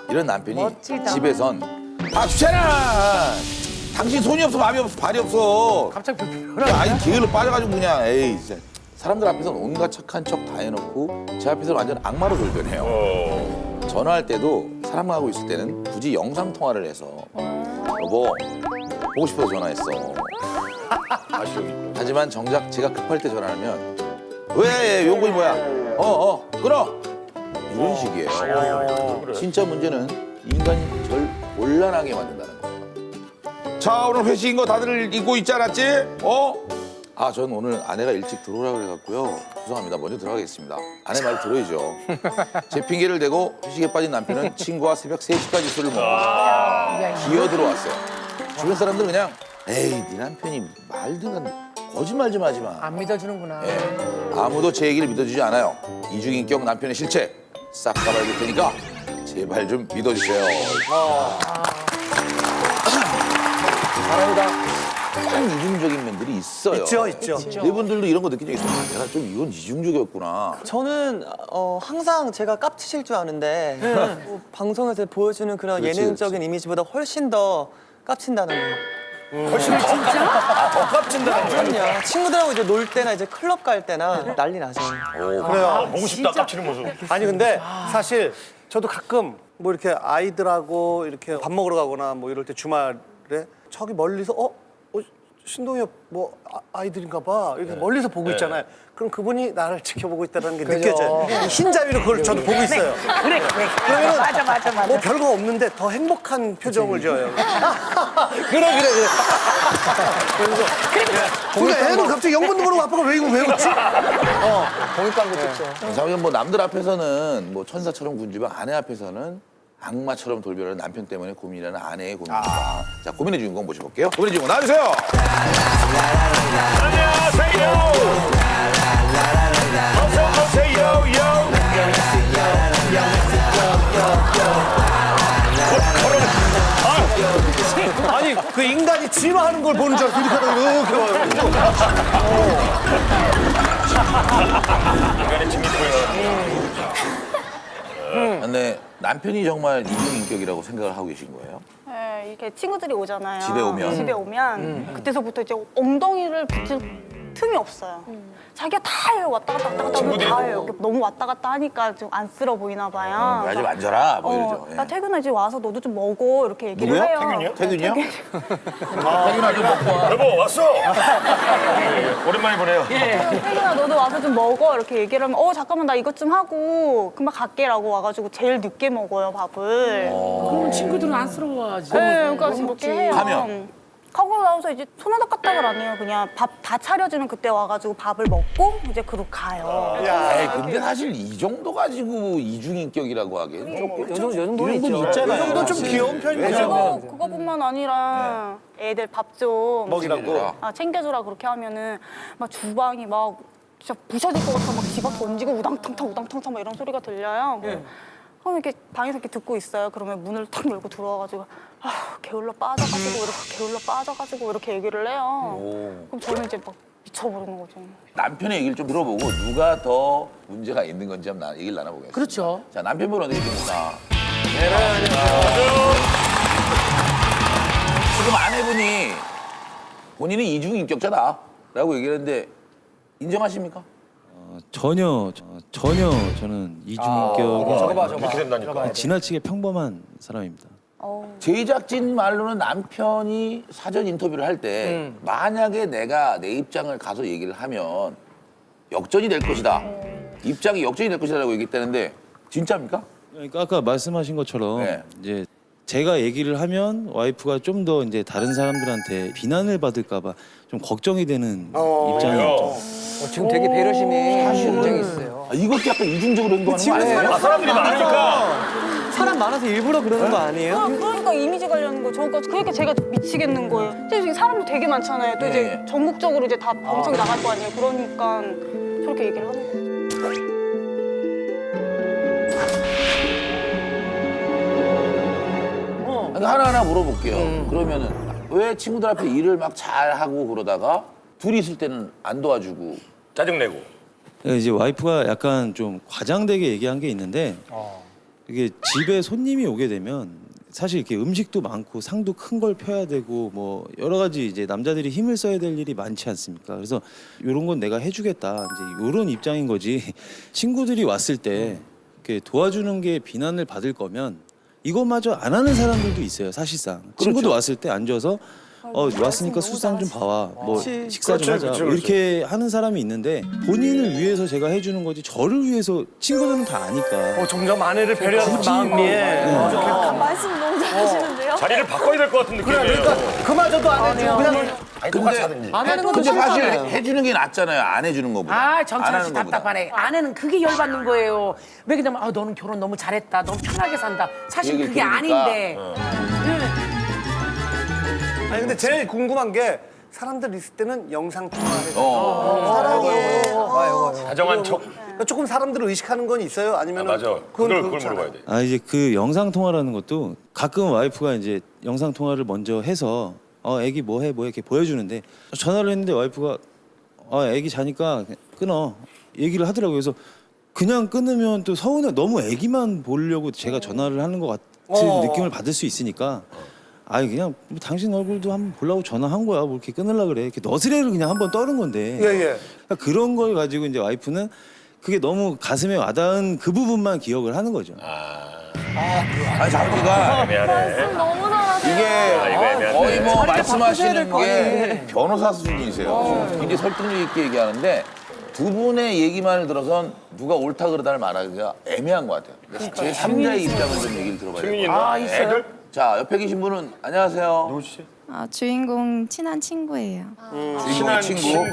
이런 남편이 멋지다. 집에선 아 귀찮아. 당신 손이 없어, 마음이 없어, 발이 없어. 갑자기 불편하네. 아니 게을러 빠져가지고 그냥 에이 진짜. 사람들 앞에서는 온갖 착한 척 다 해놓고 제 앞에서는 완전 악마로 돌변해요. 전화할 때도 사람하고 있을 때는 굳이 영상 통화를 해서 여보 보고 싶어서 전화했어. 하지만 정작 제가 급할 때 전화하면 왜 용건이 뭐야? 끊어. 이런 식이에요. 진짜 문제는 인간이 절 곤란하게 만든다는 거예요. 자, 오늘 회식인 거 다들 잊고 있지 않았지? 전 오늘 아내가 일찍 들어오라 그래갖고요. 죄송합니다. 먼저 들어가겠습니다. 아내 말 들어야죠. 제 핑계를 대고 회식에 빠진 남편은 친구와 새벽 3시까지 술을 먹고 기어 들어왔어요. 주변 사람들은 그냥 에이, 네 남편이 말든 거짓말 좀 하지 마. 안 믿어주는구나. 아무도 제 얘기를 믿어주지 않아요. 이중인격 남편의 실체 싹 까발릴 테니까 제발 좀 믿어주세요. 사람마다 좀 이중적인 면들이 있어요. 있죠. 네 분들도 이런 거 느낀 적 있어요. 내가 좀 이건 이중적이었구나. 저는 항상 제가 깝치실 줄 아는데 뭐 방송에서 보여주는 그런 그렇지, 예능적인 이미지보다 훨씬 더 깝친다는 거. 훨씬 더 깝친다는 거야. 그럼요. 친구들하고 이제 놀 때나 이제 클럽 갈 때나 난리 나죠. 그래요. 보고 싶다 깝치는 모습. 아니 근데 사실 저도 가끔 뭐 이렇게 아이들하고 이렇게 밥 먹으러 가거나 뭐 이럴 때 주말에 저기 멀리서 신동엽 뭐 아이들인가 봐 이렇게 멀리서 보고 있잖아요. 그럼 그분이 나를 지켜보고 있다는 게 느껴져요. 흰자위로 그걸 저도 보고 있어요. 그래. 그러면 맞아. 뭐 별거 없는데 더 행복한 표정을 지어요. 그래. 그래서 애는 갑자기 영문도 모르고 아빠가 왜 이거 왜 웃지? 공익광고 찍죠. 자면 뭐 남들 앞에서는 뭐 천사처럼 군지만 아내 앞에서는 악마처럼 돌변하는 남편 때문에 고민이라는 아내의 고민입니다. 자, 고민의 주인공 모셔볼게요. 고민의 주인공 나와주세요. 안녕하세요. 어서 오세요. 아니 그 인간이 진화하는 걸 보는 줄 알고 이렇게 하다가 이렇게 와요. 인간의 진미포예요. 근데 남편이 정말 이중인격이라고 생각을 하고 계신 거예요? 네, 이렇게 친구들이 오잖아요. 집에 오면? 그때서부터 이제 엉덩이를 붙일 틈이 없어요. 자기가 다 해요. 왔다 갔다 하면 다 해요. 너무 왔다 갔다 하니까 좀 안쓰러워 보이나 봐요. 왜 좀 앉아라 뭐 이러죠. 예. 나 퇴근해 이제 와서 너도 좀 먹어 이렇게 얘기를 누구야? 해요. 태균이요? 태균아 좀 먹고 와. 여보 왔어. 오랜만에 보네요. 태균아 너도 와서 좀 먹어 이렇게 얘기를 하면 잠깐만 나 이것 좀 하고 금방 갈게라고 와가지고 제일 늦게 먹어요 밥을. 그럼 친구들은 안쓰러워하지. 네, 그러니까 그렇게 해요. 하면? 하고 나와서 이제 손바닥 까딱을 안 해요. 그냥 밥 다 차려주는 그때 와가지고 밥을 먹고 이제 그로 가요. 에이, 근데 사실 이 정도 가지고 이중인격이라고 하기엔 조금 요 정도는 이런 분 있죠. 있잖아요. 이 정도 좀 귀여운 편이죠. 그거뿐만 아니라 애들 밥 좀 먹이라고. 챙겨주라 그렇게 하면은 막 주방이 막 진짜 부셔질 것 같아 막 집어 던지고 우당탕탕 막 이런 소리가 들려요. 그럼 이렇게 방에서 이렇게 듣고 있어요. 그러면 문을 탁 열고 들어와가지고 게을러 빠져가지고 이렇게 얘기를 해요. 그럼 저는 이제 막 미쳐버리는 거죠. 남편의 얘기를 좀 들어보고 누가 더 문제가 있는 건지 한번 얘기를 나눠보겠습니다. 그렇죠. 자, 남편분 어떻게 됩니까? 지금 아내분이 본인은 이중인격자다라고 얘기를 했는데 인정하십니까? 전혀 저는 이중인격은 저거 봐. 이렇게 된다니까. 지나치게 평범한 사람입니다. 제작진 말로는 남편이 사전 인터뷰를 할 때 만약에 내가 내 입장을 가서 얘기를 하면 역전이 될 것이다. 입장이 역전이 될 것이다라고 얘기했다는데 진짜입니까? 그러니까 아까 말씀하신 것처럼 네. 이제 제가 얘기를 하면 와이프가 좀 더 이제 다른 사람들한테 비난을 받을까봐 좀 걱정이 되는 입장이었죠. 지금 되게 배려심이 굉장히 있어요. 이것도 약간 이중적으로 행동하는 거 아니에요? 사람들이 많으니까. 사람 많아서 일부러 그러는 거 아니에요? 그러니까 이미지 관련인 거. 그러니까 제가 미치겠는 거예요. 근데 사람도 되게 많잖아요. 또 이제 전국적으로 이제 다 엄청 나갈 거 아니에요. 그러니까 저렇게 얘기를 하는 거예요. 하나하나 물어볼게요. 그러면은 왜 친구들 앞에 일을 막 잘하고 그러다가 둘이 있을 때는 안 도와주고 짜증내고. 이제 와이프가 약간 좀 과장되게 얘기한 게 있는데 이게 집에 손님이 오게 되면 사실 이렇게 음식도 많고 상도 큰 걸 펴야 되고 뭐 여러 가지 이제 남자들이 힘을 써야 될 일이 많지 않습니까? 그래서 이런 건 내가 해주겠다 이제 이런 입장인 거지. 친구들이 왔을 때 이렇게 도와주는 게 비난을 받을 거면 이것마저 안 하는 사람들도 있어요. 사실상 친구도 왔을 때 앉아서 왔으니까 술상 좀 봐와. 뭐 식사 좀 그렇죠, 하자. 그렇죠, 뭐 이렇게 하는 사람이 있는데 본인을 위해서 제가 해주는 거지 저를 위해서 친구들은 다 아니까. 점점 아내를 배려하는 마음이. 말씀 너무 잘하시는데요? 자리를 바꿔야 될 것 같은 느낌이에요. 그러니까 그마저도 안 해주고 그냥 똑같이 하든지. 안 하는 것도 근데 사실 싫잖아요. 해주는 게 낫잖아요. 안 해주는 거보다. 아, 안 정찬 씨 하는 거보다. 답답하네. 아내는 그게 열받는 거예요. 왜 그러냐면 너는 결혼 너무 잘했다. 너무 편하게 산다. 사실 얘기를 그게 들으니까. 아닌데. 아니 근데 제일 궁금한 게 사람들 있을 때는 영상 통화해서 사랑해. 다정한 척. 그러니까 조금 사람들을 의식하는 건 있어요? 아니면 맞아. 그걸 물어봐야 돼. 아 이제 그 영상 통화라는 것도 가끔 와이프가 이제 영상 통화를 먼저 해서 애기 뭐 해 이렇게 보여주는데 전화를 했는데 와이프가 애기 자니까 끊어 얘기를 하더라고요. 그래서 그냥 끊으면 또 서운해. 너무 애기만 보려고 제가 전화를 하는 것 같은 느낌을 받을 수 있으니까 그냥 뭐 당신 얼굴도 한번 보려고 전화한 거야. 뭐 이렇게 끊으려고 그래. 이렇게 너스레를 그냥 한번 떠는 건데. 예. 그러니까 그런 걸 가지고 이제 와이프는 그게 너무 가슴에 와닿은 그 부분만 기억을 하는 거죠. 아니 자기가 너무 잘하세요. 이게 거의 뭐 말씀하시는 게 변호사 수준이세요. 굉장히 설득력 있게 얘기하는데 두 분의 얘기만을 들어선 누가 옳다 그르다를 말하기가 애매한 것 같아요. 제 3자의 입장을 좀 얘기를 들어봐야 돼요. 애들? 자, 옆에 계신 분은 안녕하세요. 누구시지? 주인공 친한 친구예요. 친한 친구.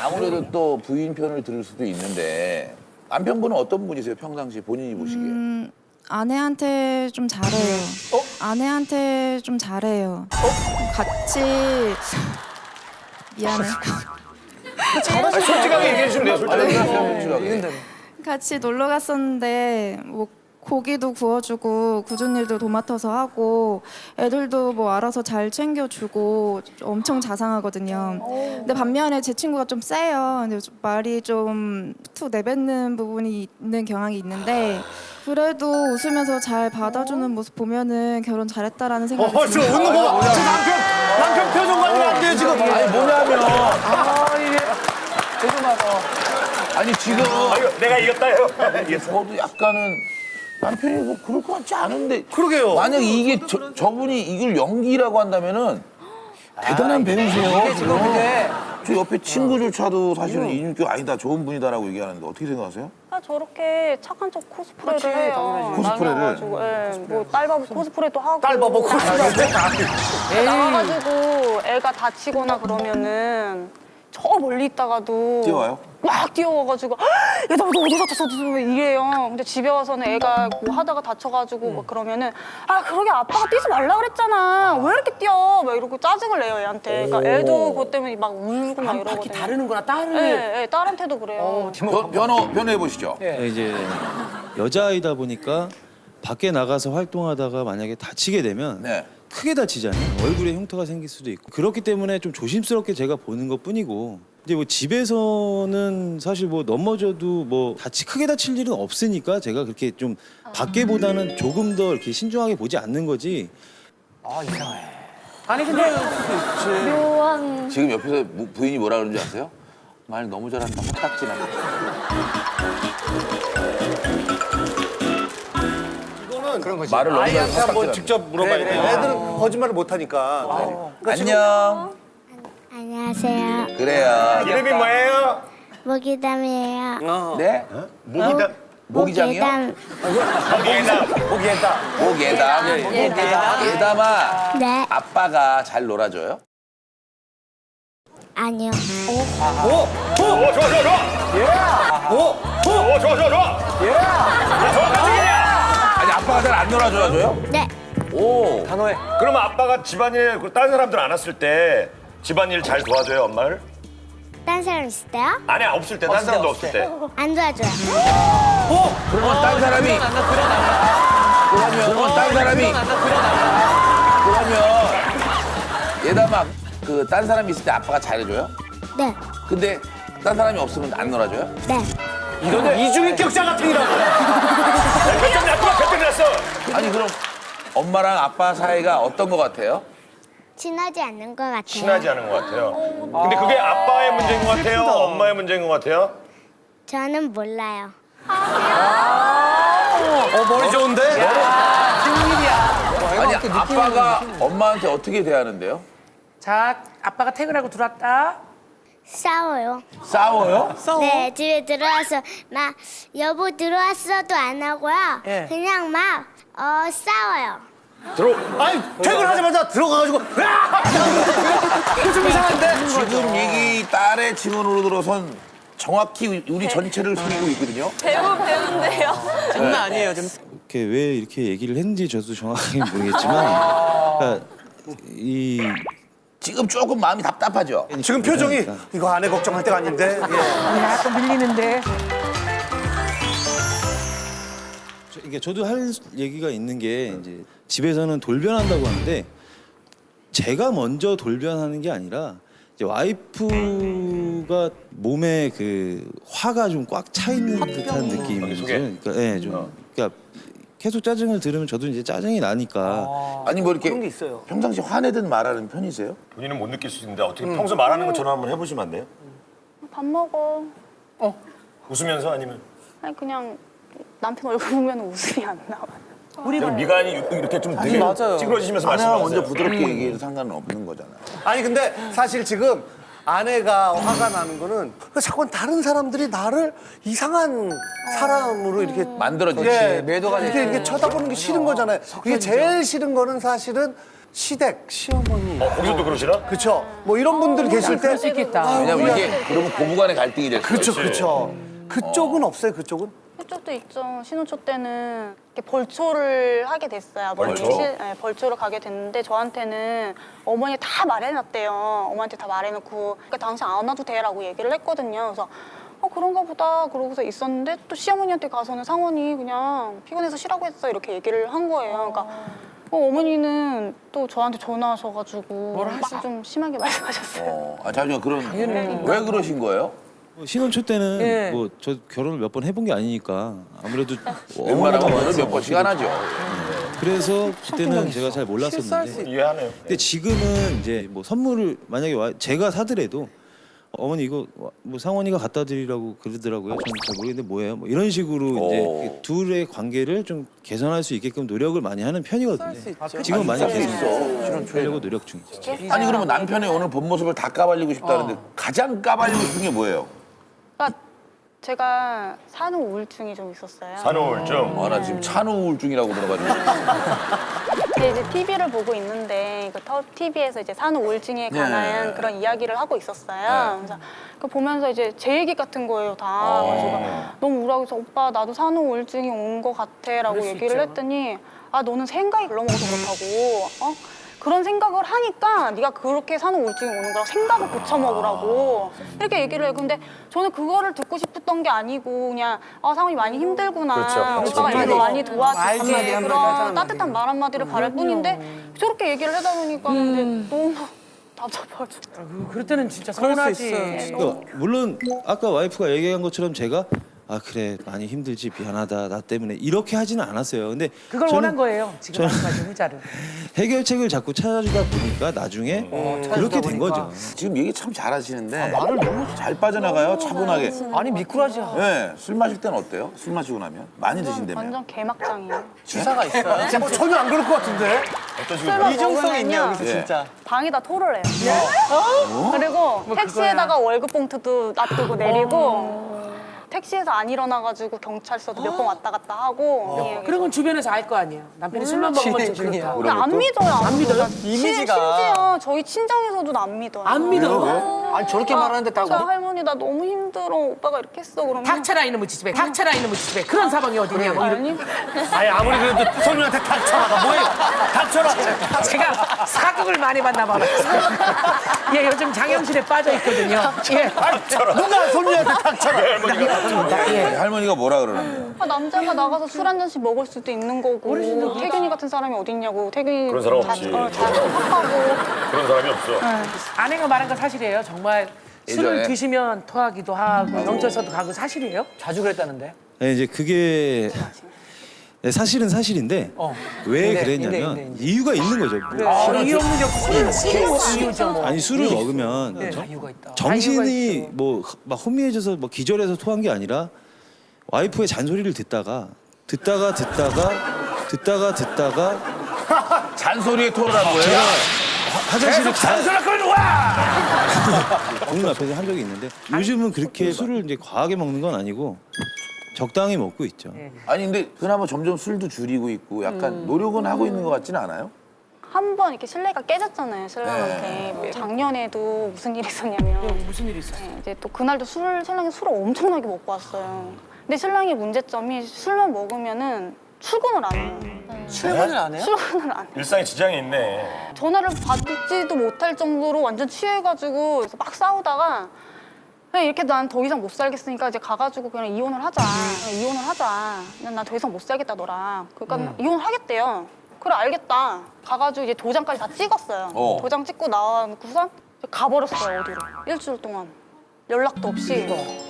아무래도 또 부인 편을 들을 수도 있는데 남편분은 어떤 분이세요? 평상시 본인이 보시기에. 아내한테 좀 잘해요. 아내한테 좀 잘해요. 같이 미안해. 솔직하게 얘기해 주면 돼요. 솔직하게. 같이 놀러 갔었는데 뭐 고기도 구워주고 굳은 일도 도맡아서 하고 애들도 뭐 알아서 잘 챙겨주고 엄청 자상하거든요. 근데 반면에 제 친구가 좀 세요. 근데 말이 좀 툭 내뱉는 부분이 있는 경향이 있는데 그래도 웃으면서 잘 받아주는 모습 보면은 결혼 잘했다라는 생각이 저 듭니다. 웃는 거 봐. 남편 표정 관리 안 돼요 지금. 아니 뭐냐면 아니 지금 내가 이겼다요. 저도 약간은 남편이 뭐 그럴 것 같지 않은데 그러게요. 만약 이게 저분이 이걸 연기라고 한다면은 대단한 배우세요. 지금 저 옆에 친구조차도 사실은 이인격 아니다 좋은 분이다라고 얘기하는데 어떻게 생각하세요? 저렇게 착한 척 코스프레를 해요. 코스프레를? 나가가지고, 뭐 딸바보 코스프레도 하고. 딸바보 코스프레. 나가가지고 애가 다치거나 그러면은 저 멀리 있다가도 뛰어와요? 막 뛰어와가지고 야, 너 어디 다쳤어? 이래요. 근데 집에 와서는 애가 뭐 하다가 다쳐가지고 막 그러면은 그러게 아빠가 뛰지 말라 그랬잖아. 왜 이렇게 뛰어? 막 이러고 짜증을 내요 애한테. 그러니까 애도 그것 때문에 막 울고 막 이러거든요. 다르는구나, 딸을. 네, 딸한테도 그래요. 변호해 보시죠. 이제 여자아이다 보니까 밖에 나가서 활동하다가 만약에 다치게 되면 네. 크게 다치잖아요. 얼굴에 흉터가 생길 수도 있고 그렇기 때문에 좀 조심스럽게 제가 보는 것뿐이고 이제 뭐 집에서는 사실 뭐 넘어져도 뭐 크게 다칠 일은 없으니까 제가 그렇게 좀 밖에보다는 조금 더 이렇게 신중하게 보지 않는 거지. 아니 근데 묘한 지금 옆에서 부인이 뭐라 그러는지 아세요? 말 너무 잘한다. 헛딱지나. 그런 거지. 말을 너무 아이한테 잘해서 한번 깜짝이야. 직접 물어봐야 돼요. 애들은 거짓말을 못 하니까. 안녕. 안녕하세요. 그래요. 이름이 뭐예요? 모기담이에요. 네? 모기다. 모기장이요? 모기다. 예담아. 네. 아빠가 잘 놀아줘요? 아니요. 좋아. 아니 아빠가 잘 안 놀아줘요? 네. 오. 그러면 아빠가 집안일 다른 사람들 안 왔을 때 집안일 잘 도와줘요 엄마를? 딴 사람 있을 때요? 아니 없을 때 다른 사람도 없을 때. 안 도와줘요. 그러면 딴 사람이 그러면 예담아 그 딴 사람이 있을 때 아빠가 잘해줘요? 네. 근데 딴 사람이 없으면 안 놀아줘요? 네. 이런 이중인격자 같은 이라고. 결정 났어. 아니 그럼 엄마랑 아빠 사이가 어떤 것 같아요? 친하지 않는 것 같아요. 친하지 않은 것 같아요. 근데 그게 아빠의 문제인 것 같아요? 엄마의 문제인 것 같아요? 저는 몰라요. 머리 좋은데? 비밀이야. 아니 아빠가 엄마한테 어떻게 대하는데요? 자, 아빠가 퇴근하고 들어왔다. 싸워요. 싸워요? 네, 집에 들어와서 막 여보 들어왔어도 안 하고요. 예. 그냥 막 싸워요. 아니 퇴근하자마자 들어가가지고 좀 이상한데. 지금 이 딸의 증언으로 들어선 정확히 우리 전체를 속이고 있거든요. 배운데요. 장난 아니에요. 좀. 이렇게 왜 이렇게 얘기를 했는지 저도 정확하게 모르겠지만 그러니까 이 지금 조금 마음이 답답하죠. 지금 표정이 이거 아내 걱정할 때가 아닌데. 약간 밀리는데. 이게 저도 할 얘기가 있는 게 이제 집에서는 돌변한다고 하는데 제가 먼저 돌변하는 게 아니라 이제 와이프가 몸에 그 화가 좀 꽉 차 있는 듯한 느낌이죠. 그러니까 예, 좀 그러니까 계속 짜증을 들으면 저도 이제 짜증이 나니까. 아니 뭐 이렇게 그런 게 있어요. 평상시 화내든 말하는 편이세요? 본인은 못 느낄 수 있는데 어떻게 평소 말하는 것처럼 한번 해보시면 안 돼요? 밥 먹어. 웃으면서 아니면? 아니 그냥 남편 얼굴 보면 웃음이 안 나와. 그럼 미간이 이렇게 좀 되게 맞아요. 찌그러지시면서 아내가 말씀하세요. 먼저 부드럽게 얘기해도 상관은 없는 거잖아요. 아니 근데 사실 지금 아내가 화가 나는 거는 자꾸 다른 사람들이 나를 이상한 사람으로 이렇게 만들어지지. 예, 매도가 이렇게 쳐다보는 게 싫은 거잖아요. 이게 제일 싫은 거는 사실은 시댁, 시어머니. 거기서 또 그러시나? 그쵸. 뭐 이런 분들 계실 때. 그럴 수 있겠다. 왜냐면 이게 그러면 고부간의 갈등이 될 그쵸, 수가 있어요. 그쵸. 그쪽은 없어요, 그쪽은? 그쪽도 있죠. 신혼초 때는 이렇게 벌초를 하게 됐어요. 아버님이 벌초? 네, 벌초를 가게 됐는데 저한테는 어머니 다 말해놨대요. 어머니한테 다 말해놓고 그러니까 당신 안 와도 돼라고 얘기를 했거든요. 그래서 그런가 보다 그러고서 있었는데 또 시어머니한테 가서는 상원이 그냥 피곤해서 쉬라고 했어 이렇게 얘기를 한 거예요. 그러니까 어머니는 또 저한테 전화하셔가지고 좀 심하게 말씀하셨어요. 잠시만 그럼 왜 그러신 거예요? 신혼초 때는 예. 뭐 저 결혼을 몇 번 해본 게 아니니까 아무래도 웬만하면 오늘 몇 번씩 안 하죠. 그래서 그때는 제가 잘 몰랐었는데 이해하네요. 근데 지금은 이제 뭐 선물을 만약에 제가 사더라도 어머니 이거 뭐 상원이가 갖다 드리라고 그러더라고요. 저는 잘 모르겠는데 뭐예요? 뭐 이런 식으로 이제 둘의 관계를 좀 개선할 수 있게끔 노력을 많이 하는 편이거든요. 지금 많이 개선하려고 노력 중이죠. 아니 그러면 남편의 오늘 본 모습을 다 까발리고 싶다는데 가장 까발리고 싶은 게 뭐예요? 그러니까 제가 산후 우울증이 좀 있었어요. 산후우울증. 나 지금 찬우 우울증이라고 들어가지고. 이제 TV를 보고 있는데 그 TV에서 이제 산후 우울증에 관한 그런 이야기를 하고 있었어요. 그래서 그 보면서 이제 제 얘기 같은 거예요 다. 그래서 너무 우울하고 해서 오빠 나도 산후 우울증이 온 거 같아라고 얘기를 했더니 너는 생각이 글러먹어서 그렇다고. 그런 생각을 하니까 네가 그렇게 산후 우울증이 오는 거라고 생각을 고쳐 먹으라고 이렇게 얘기를 해요. 근데 저는 그거를 듣고 싶었던 게 아니고 그냥 상원이 많이 힘들구나. 그렇죠. 오빠가 이렇게 많이 말지, 도와줄게. 한마디 그런 하잖아. 따뜻한 말 한마디를 바랄 뿐인데 저렇게 얘기를 하다 보니까 근데 너무 답답하죠. 그럴 때는 진짜 그럴 수 서운하지. 있어요. 그러니까 물론 아까 와이프가 얘기한 것처럼 제가 그래 많이 힘들지 미안하다 나 때문에 이렇게 하지는 않았어요. 근데 그걸 저는 원한 거예요. 지금 말씀하신 후자를. 해결책을 자꾸 찾아주다 보니까 나중에 그렇게 된 거죠. 지금 얘기 참 잘하시는데 말을 너무 잘 빠져나가요 차분하게. 아니 미꾸라지야. 네, 술 마실 때는 어때요? 술 마시고 나면 많이 드신다며. 완전 개막장이에요. 주사가 있어요. 뭐 전혀 안 그럴 것 같은데? 어떤 식으로? 이중성이 있네요 여기서 예. 진짜. 방에다 토를 해요. 그리고 택시에다가 월급 봉투도 놔두고 내리고 택시에서 안 일어나가지고 경찰서도 몇 번 왔다 갔다 하고 그런 건 주변에서 알 거 아니에요. 남편이 술만 먹으면 좀 그렇다. 근데 안 믿어요. 안 믿어요? 이미지가. 심지어 저희 친정에서도 안 믿어요. 안 믿어? 아니 저렇게 말하는데 저 할머니 나 너무 힘들어. 오빠가 이렇게 했어. 그러면 닥쳐라 이놈의 지집애. 닥쳐라 이놈의 지집애. 그런 사방이 어디냐. 뭐 이런. 아니 아니 아무리 그래도 손님한테 닥쳐라. 뭐예요? 닥쳐라. 제가 사극을 많이 봤나 봐요. 예, 요즘 장영실에 빠져 있거든요. 예. 누가 손님한테 닥쳐라. 할머니가 뭐라 그러는데요? 남자가 나가서 술 한 잔씩 먹을 수도 있는 거고 태균이 같은 사람이 어딨냐고. 태균이 그런 사람 없지. 잘 토하고 그런 사람이 없어. 아내가 말한 거 사실이에요. 정말 술을 예전에? 드시면 토하기도 하고 경찰서도 가고 사실이에요? 자주 그랬다는데. 네, 이제 그게 사실은 사실인데 왜 근데, 그랬냐면 근데. 이유가 있는 거죠. 이유 없는 게 없고 이유죠. 뭐. 아니 술을 먹으면 이유가 있다. 정신이 뭐 막 혼미해져서 뭐 기절해서 토한 게 아니라 와이프의 잔소리를 듣다가 잔소리에 토론한 거예요? 화장실을 잔소리할 거면 와! 본인 앞에서 한 적이 있는데 요즘은 그렇게 술을 이제 과하게 먹는 건 아니고 적당히 먹고 있죠. 아니 근데 그나마 점점 술도 줄이고 있고 약간 노력은 하고 있는 것 같지는 않아요? 한 번 이렇게 신뢰가 깨졌잖아요, 신랑한테. 뭐 작년에도 무슨 일이 있었냐면 무슨 일이 있었어? 이제 또 그날도 신랑이 술을 엄청나게 먹고 왔어요. 근데 신랑의 문제점이 술만 먹으면은 출근을 안 해요. 출근을 안 해요? 출근을 안 해요. 일상에 지장이 있네. 전화를 받지도 못할 정도로 완전 취해가지고 그래서 막 싸우다가 그냥 이렇게 난 더 이상 못 살겠으니까 이제 가가지고 그냥 이혼을 하자. 그냥 이혼을 하자. 그냥 난 더 이상 못 살겠다 너랑. 그러니까 이혼을 하겠대요. 그래 알겠다. 가가지고 이제 도장까지 다 찍었어요. 도장 찍고 나와놓고선 가버렸어요 어디로. 일주일 동안 연락도 없이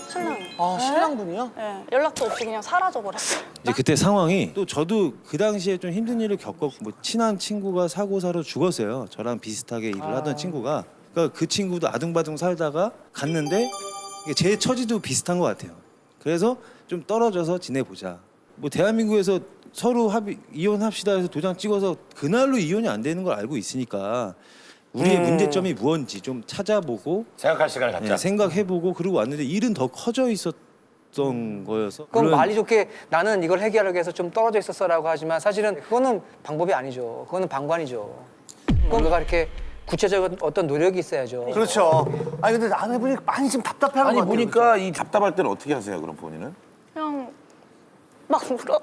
신랑이. 아 신랑분이요? 네, 연락도 없이 그냥 사라져버렸어요. 이제 그때 상황이 또 저도 그 당시에 좀 힘든 일을 겪었고 뭐 친한 친구가 사고사로 죽었어요. 저랑 비슷하게 일을 하던 친구가. 그러니까 그 친구도 아둥바둥 살다가 갔는데 이게 제 처지도 비슷한 것 같아요. 그래서 좀 떨어져서 지내보자. 뭐 대한민국에서 서로 이혼합시다 해서 도장 찍어서 그날로 이혼이 안 되는 걸 알고 있으니까 우리의 문제점이 무언지 좀 찾아보고 생각할 시간을 갖자. 생각해보고 그러고 왔는데 일은 더 커져 있었던 거여서 그럼 물론 말이 좋게 나는 이걸 해결하기 위해서 좀 떨어져 있었어라고 하지만 사실은 그거는 방법이 아니죠. 그거는 방관이죠. 뭔가가 이렇게 구체적인 어떤 노력이 있어야죠. 그렇죠. 아니 근데 아내분이 많이 지금 답답해하는 것 아니 같아요. 보니까 이 답답할 때는 어떻게 하세요 그럼 본인은? 그냥 막 울어요.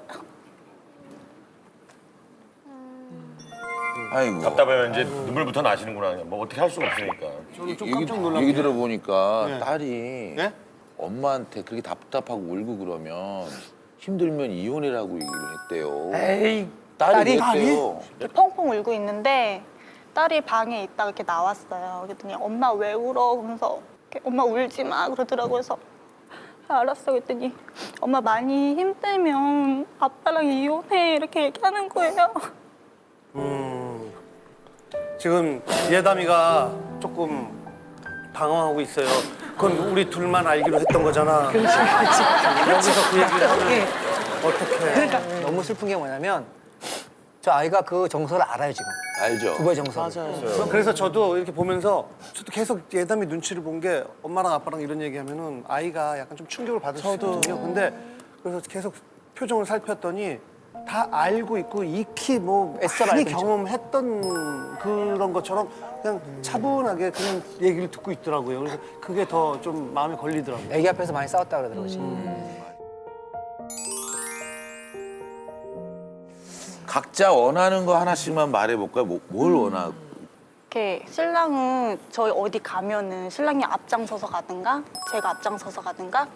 아이고. 답답하면 이제 눈물부터 나시는구나. 뭐 어떻게 할 수가 없으니까. 얘기 들어보니까 네. 딸이 네? 엄마한테 그렇게 답답하고 울고 그러면 힘들면 이혼이라고 얘기를 했대요. 에이, 딸이 그랬대요. 이렇게 펑펑 울고 있는데 딸이 방에 있다가 이렇게 나왔어요. 그랬더니 엄마 왜 울어? 그러면서 이렇게 엄마 울지 마 그러더라고요. 그래서 알았어 그랬더니 엄마 많이 힘들면 아빠랑 이혼해 이렇게 얘기하는 거예요. 지금 예담이가 조금 당황하고 있어요. 그건 우리 둘만 알기로 했던 거잖아. 그렇지. 여기서 그 얘기를 하면 예. 어떡해. 그러니까 너무 슬픈 게 뭐냐면 저 아이가 그 정서를 알아요 지금. 알죠. 두 번의 정서. 맞아요. 그래서 저도 이렇게 보면서 저도 계속 예담이 눈치를 본 게 엄마랑 아빠랑 이런 얘기하면은 아이가 약간 좀 충격을 받을 수 있거든요. 근데 그래서 계속 표정을 살폈더니 다 알고 있고 익히 뭐 애써 많이 알고 있죠. 경험했던 그런 것처럼 그냥 차분하게 그냥 얘기를 듣고 있더라고요. 그래서 그게 더 좀 마음에 걸리더라고요. 애기 앞에서 많이 싸웠다 그러더라고요 지금. 각자 원하는 거 하나씩만 말해볼까요? 뭘 원하고? 이렇게 신랑은 저희 어디 가면은 신랑이 앞장서서 가든가 제가 앞장서서 가든가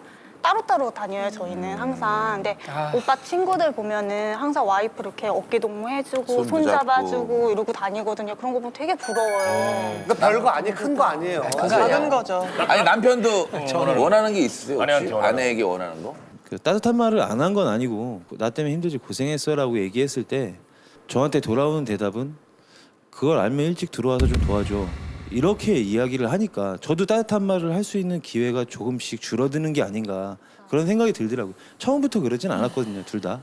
따로따로 다녀요 저희는 항상. 근데 오빠 친구들 보면은 항상 와이프 이렇게 어깨 동무해주고 손도 손 잡고. 잡아주고 이러고 다니거든요. 그런 거 보면 되게 부러워요. 그러니까 별거 아니 큰 거 아니에요. 작은 거죠. 아니 남편도 원하는 게 있으세요? 혹시? 아내한테 원하는 아내에게 원하는 거? 그 따뜻한 말을 안 한 건 아니고 나 때문에 힘들지 고생했어라고 얘기했을 때 저한테 돌아오는 대답은 그걸 알면 일찍 들어와서 좀 도와줘 이렇게 이야기를 하니까 저도 따뜻한 말을 할 수 있는 기회가 조금씩 줄어드는 게 아닌가 그런 생각이 들더라고요. 처음부터 그러진 않았거든요 둘 다.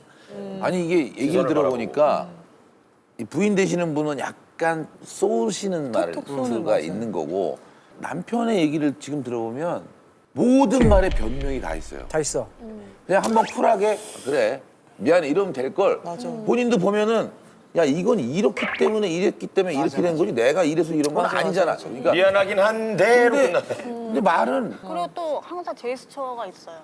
아니 이게 얘기를 들어보니까 이 부인 되시는 분은 약간 쏘시는 말투가 있는 거고 남편의 얘기를 지금 들어보면 모든 말에 변명이 다 있어요. 다 있어. 그냥 한번 쿨하게 그래 미안해 이러면 될 걸. 본인도 보면은 야 이건 이렇기 때문에 이랬기 때문에 이렇게 된 거지 내가 이래서 이런 건 아니잖아. 그러니까 미안하긴 한데로 근데, 끝났다. 근데 말은 그리고 또 항상 제스처가 있어요.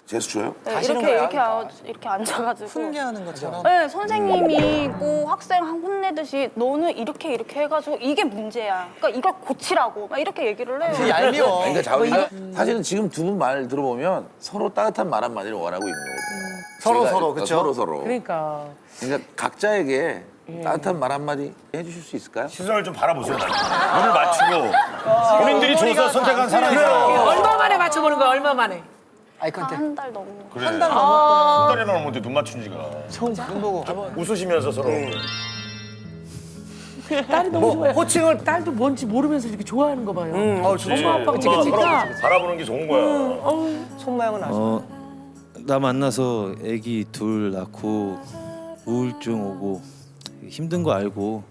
제스처요? 네, 가시는 이렇게 거야? 이렇게 앉아가지고 훈계하는 것처럼. 네, 선생님이 뭐 학생 혼내듯이 너는 이렇게 해가지고 이게 문제야. 그러니까 이걸 고치라고 막 이렇게 얘기를 해요. 되게 얄미워. 그러니까 자우리가 사실은 지금 두 분 말 들어보면 서로 따뜻한 말 한마디를 원하고 있는 거거든요. 서로, 그쵸? 서로. 그러니까 그러니까 각자에게 따뜻한 말 한마디 해주실 수 있을까요? 시선을 좀 바라보세요. 눈을 맞추고 본인들이 줘서 선택한 사람이 얼마 만에 맞춰보는 거야 얼마 만에? 아이 컨택. 한 달 넘어. 그래. 한 달이나 넘었는데 눈 맞춘 지가. 눈 보고. 웃으시면서 서로. 딸이 너무 좋아요. 호칭을 딸도 뭔지 모르면서 이렇게 좋아하는 거 봐요. 좋지. 엄마 아빠가 서로 그러니까 바라보는 게 좋은 거야. 손 모양은 아시죠? 나 만나서 애기 둘 낳고 우울증 오고 힘든 거 알고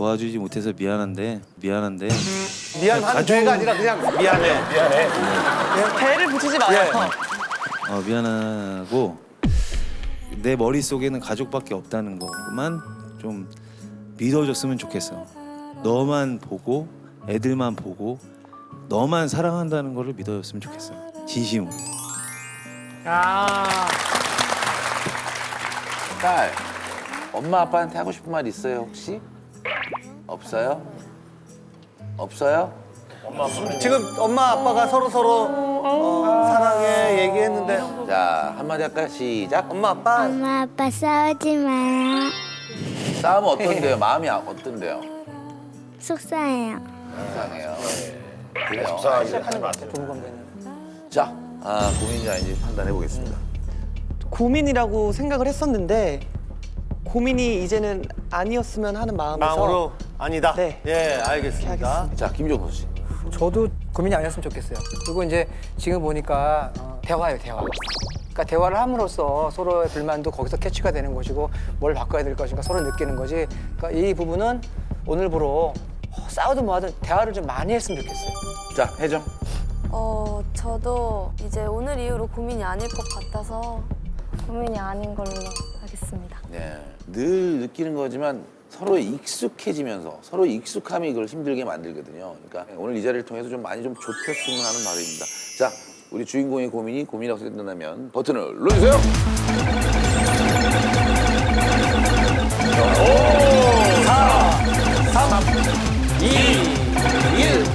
도와주지 못해서 미안한데 미안한 죄가 아니라 그냥 미안해. 배를 붙이지 마요. 미안하고 내 머릿속에는 가족밖에 없다는 것만 좀 믿어줬으면 좋겠어. 너만 보고 애들만 보고 너만 사랑한다는 거를 믿어줬으면 좋겠어. 진심으로. 딸, 엄마 아빠한테 하고 싶은 말 있어요 혹시? 없어요? 없어요? 지금 엄마 아빠가 서로 사랑해 얘기했는데. 자, 한마디 할까요? 시작. 엄마 아빠. 엄마 아빠 싸우지 마요. 싸우면 어떤데요? 마음이 어떤데요? 속상해요. 속상해요. 그래요. 속상하지 않으면 자, 고민인지 아닌지 판단해 보겠습니다. 고민이라고 생각을 했었는데 고민이 이제는 아니었으면 하는 마음에서 마음으로 아니다. 네. 예, 알겠습니다. 자, 김종서 씨. 저도 고민이 아니었으면 좋겠어요. 그리고 이제 지금 보니까 대화예요, 대화. 그러니까 대화를 함으로써 서로의 불만도 거기서 캐치가 되는 것이고 뭘 바꿔야 될 것인가 서로 느끼는 거지. 그러니까 이 부분은 오늘부로 싸우든 뭐하든 대화를 좀 많이 했으면 좋겠어요. 자, 혜정. 저도 이제 오늘 이후로 고민이 아닐 것 같아서 고민이 아닌 걸로 하겠습니다. 네. 늘 느끼는 거지만 서로에 익숙해지면서 서로 익숙함이 이걸 힘들게 만들거든요. 그러니까 오늘 이 자리를 통해서 좀 많이 좀 좁혔으면 하는 바람입니다. 자, 우리 주인공의 고민이 고민이라고 생각된다면 버튼을 눌러주세요. 5, 4, 3, 2, 1.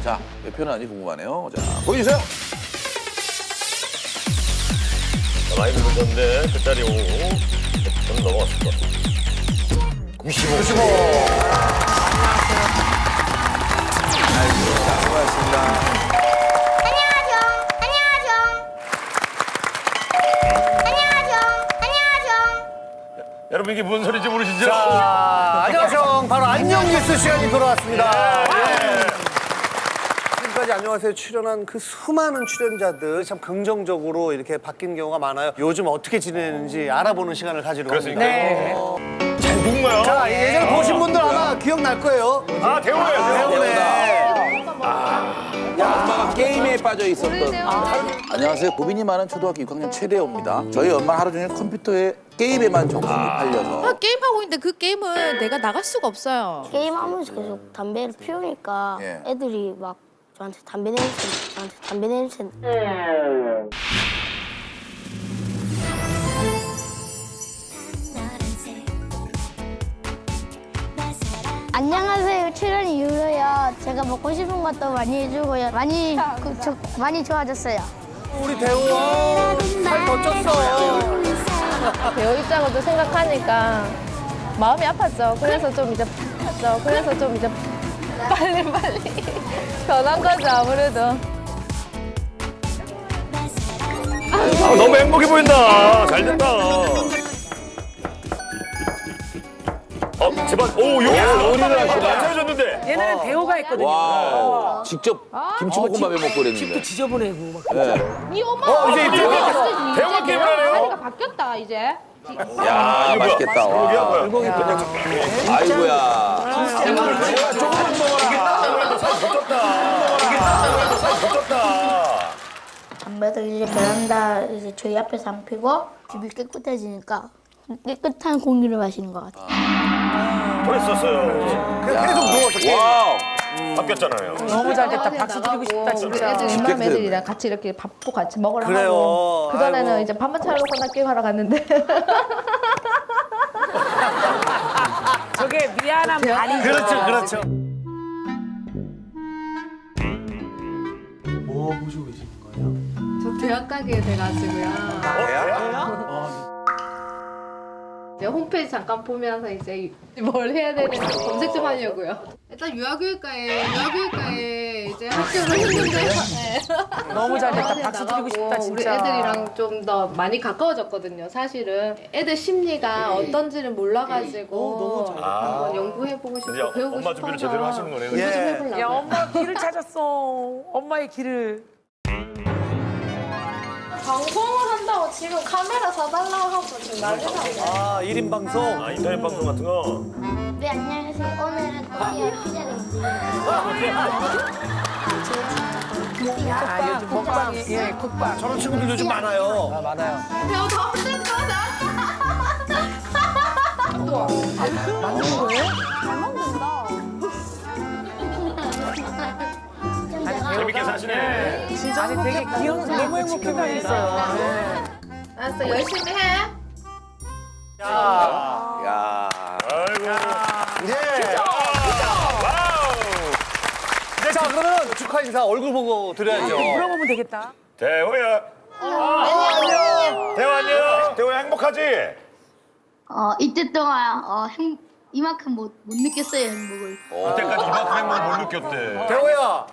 자, 몇 표는 아닌지 궁금하네요. 자, 보여주세요. 많이 누르셨는데 끝자리 5. 저는 넘어갔을 것 같아요. 95. 수고하셨습니다. 여러분 이게 무슨 소리인지 모르시죠? 자, 안녕하세요. 바로 안녕 뉴스 시간이 돌아왔습니다. 예. 지금까지 안녕하세요 출연한 그 수많은 출연자들 참 긍정적으로 이렇게 바뀐 경우가 많아요. 요즘 어떻게 지내는지 알아보는 시간을 가지려고 합니다. 네. 잘 누군가요? 자, 예전에 보신 분들 아마 기억날 거예요. 대호예요. 대호네. 엄마가 게임에 빠져 있었던. 안녕하세요. 고민이 많은 초등학교 6학년 최대호입니다. 저희 엄마 하루 종일 컴퓨터에 게임에만 정신이 팔려서. 게임하고 있는데 그 게임을 내가 나갈 수가 없어요. 게임하면서 계속 담배를 피우니까 애들이 막 저한테 담배 냄새. 안녕하세요. 출연 이후로요. 제가 먹고 싶은 것도 많이 해주고요. 많이 좋아졌어요. 우리 대호 살 더 쪘어. 배우 입장을 또 생각하니까 마음이 아팠죠. 그래서 좀 이제 빨리 변한 거죠 아무래도. 너무 행복해 보인다. 잘 됐다. 집안 요리를 하시네. 얘네는 대호가 했거든요. 와, 직접 김치볶음밥에 먹고 그랬는데. 집도 지저분해고 막. 이 엄마 이제 대화 게임을 하네요. 자리가 바뀌었다 이제. 야, 맛있겠다. 와. 아이고야. 조금만 먹어. 담배도 이제 베란다 이제 저희 앞에서 안 피고 집이 깨끗해지니까 깨끗한 공기를 마시는 것 같아요. 그랬었어요. 계속 누워서 와우. 바뀌었잖아요. 너무 잘 됐다. 박수 드리고 싶다 진짜. 애들 웬만한 애들이랑 같이 이렇게 밥도 같이 먹으러 그래요. 하고. 그 전에는 아이고. 이제 밥만 차려놓고 나 게임하러 갔는데. 저게 미안한 반이죠. 그렇죠. 뭐 보시고 계시는 거예요? 저 대학 가게 돼가지고요. 이제 홈페이지 잠깐 보면서 이제 뭘 해야 되는지 검색 좀 하려고요. 일단 유아교육과에 이제 학교를 했는데 너무 잘 됐다. 박수 드리고 싶다 진짜. 우리 애들이랑 좀 더 많이 가까워졌거든요. 사실은 애들 심리가 어떤지를 몰라가지고 한번 연구해보고 싶고 배우고 싶어서 엄마 준비를 제대로 하시는 거네요. 공부 좀 해보려고. 야 엄마 길을 찾았어. 엄마의 길을. 방송을 한다고 사달라고 지금 카메라 사달라고 하고 지금 난리 나고. 아 1인 방송. 아 인터넷 방송 같은 거. 네, 안녕하세요. 오늘은 드디어 피자를 아, 요즘 먹방이 예, 국밥. 저런 친구들 요즘 많아요. 아, 많아요. 배우 더 없을 거다. 맞는 거예요? 잘 먹는다. 재밌게 사시네. 아니 되게 귀여운 너무 행복해 있어요. 알았어, 열심히 해. 야. 아이고. 예. 자 그러면 축하 인사 얼굴 보고 드려야죠. 물어보면 되겠다. 대호야. 안녕. 대호 안녕. 대호야 행복하지? 이때 동안 이만큼 못 느꼈어요, 행복을. 이때까지 이만큼 행복을 못 느꼈대. 대호야.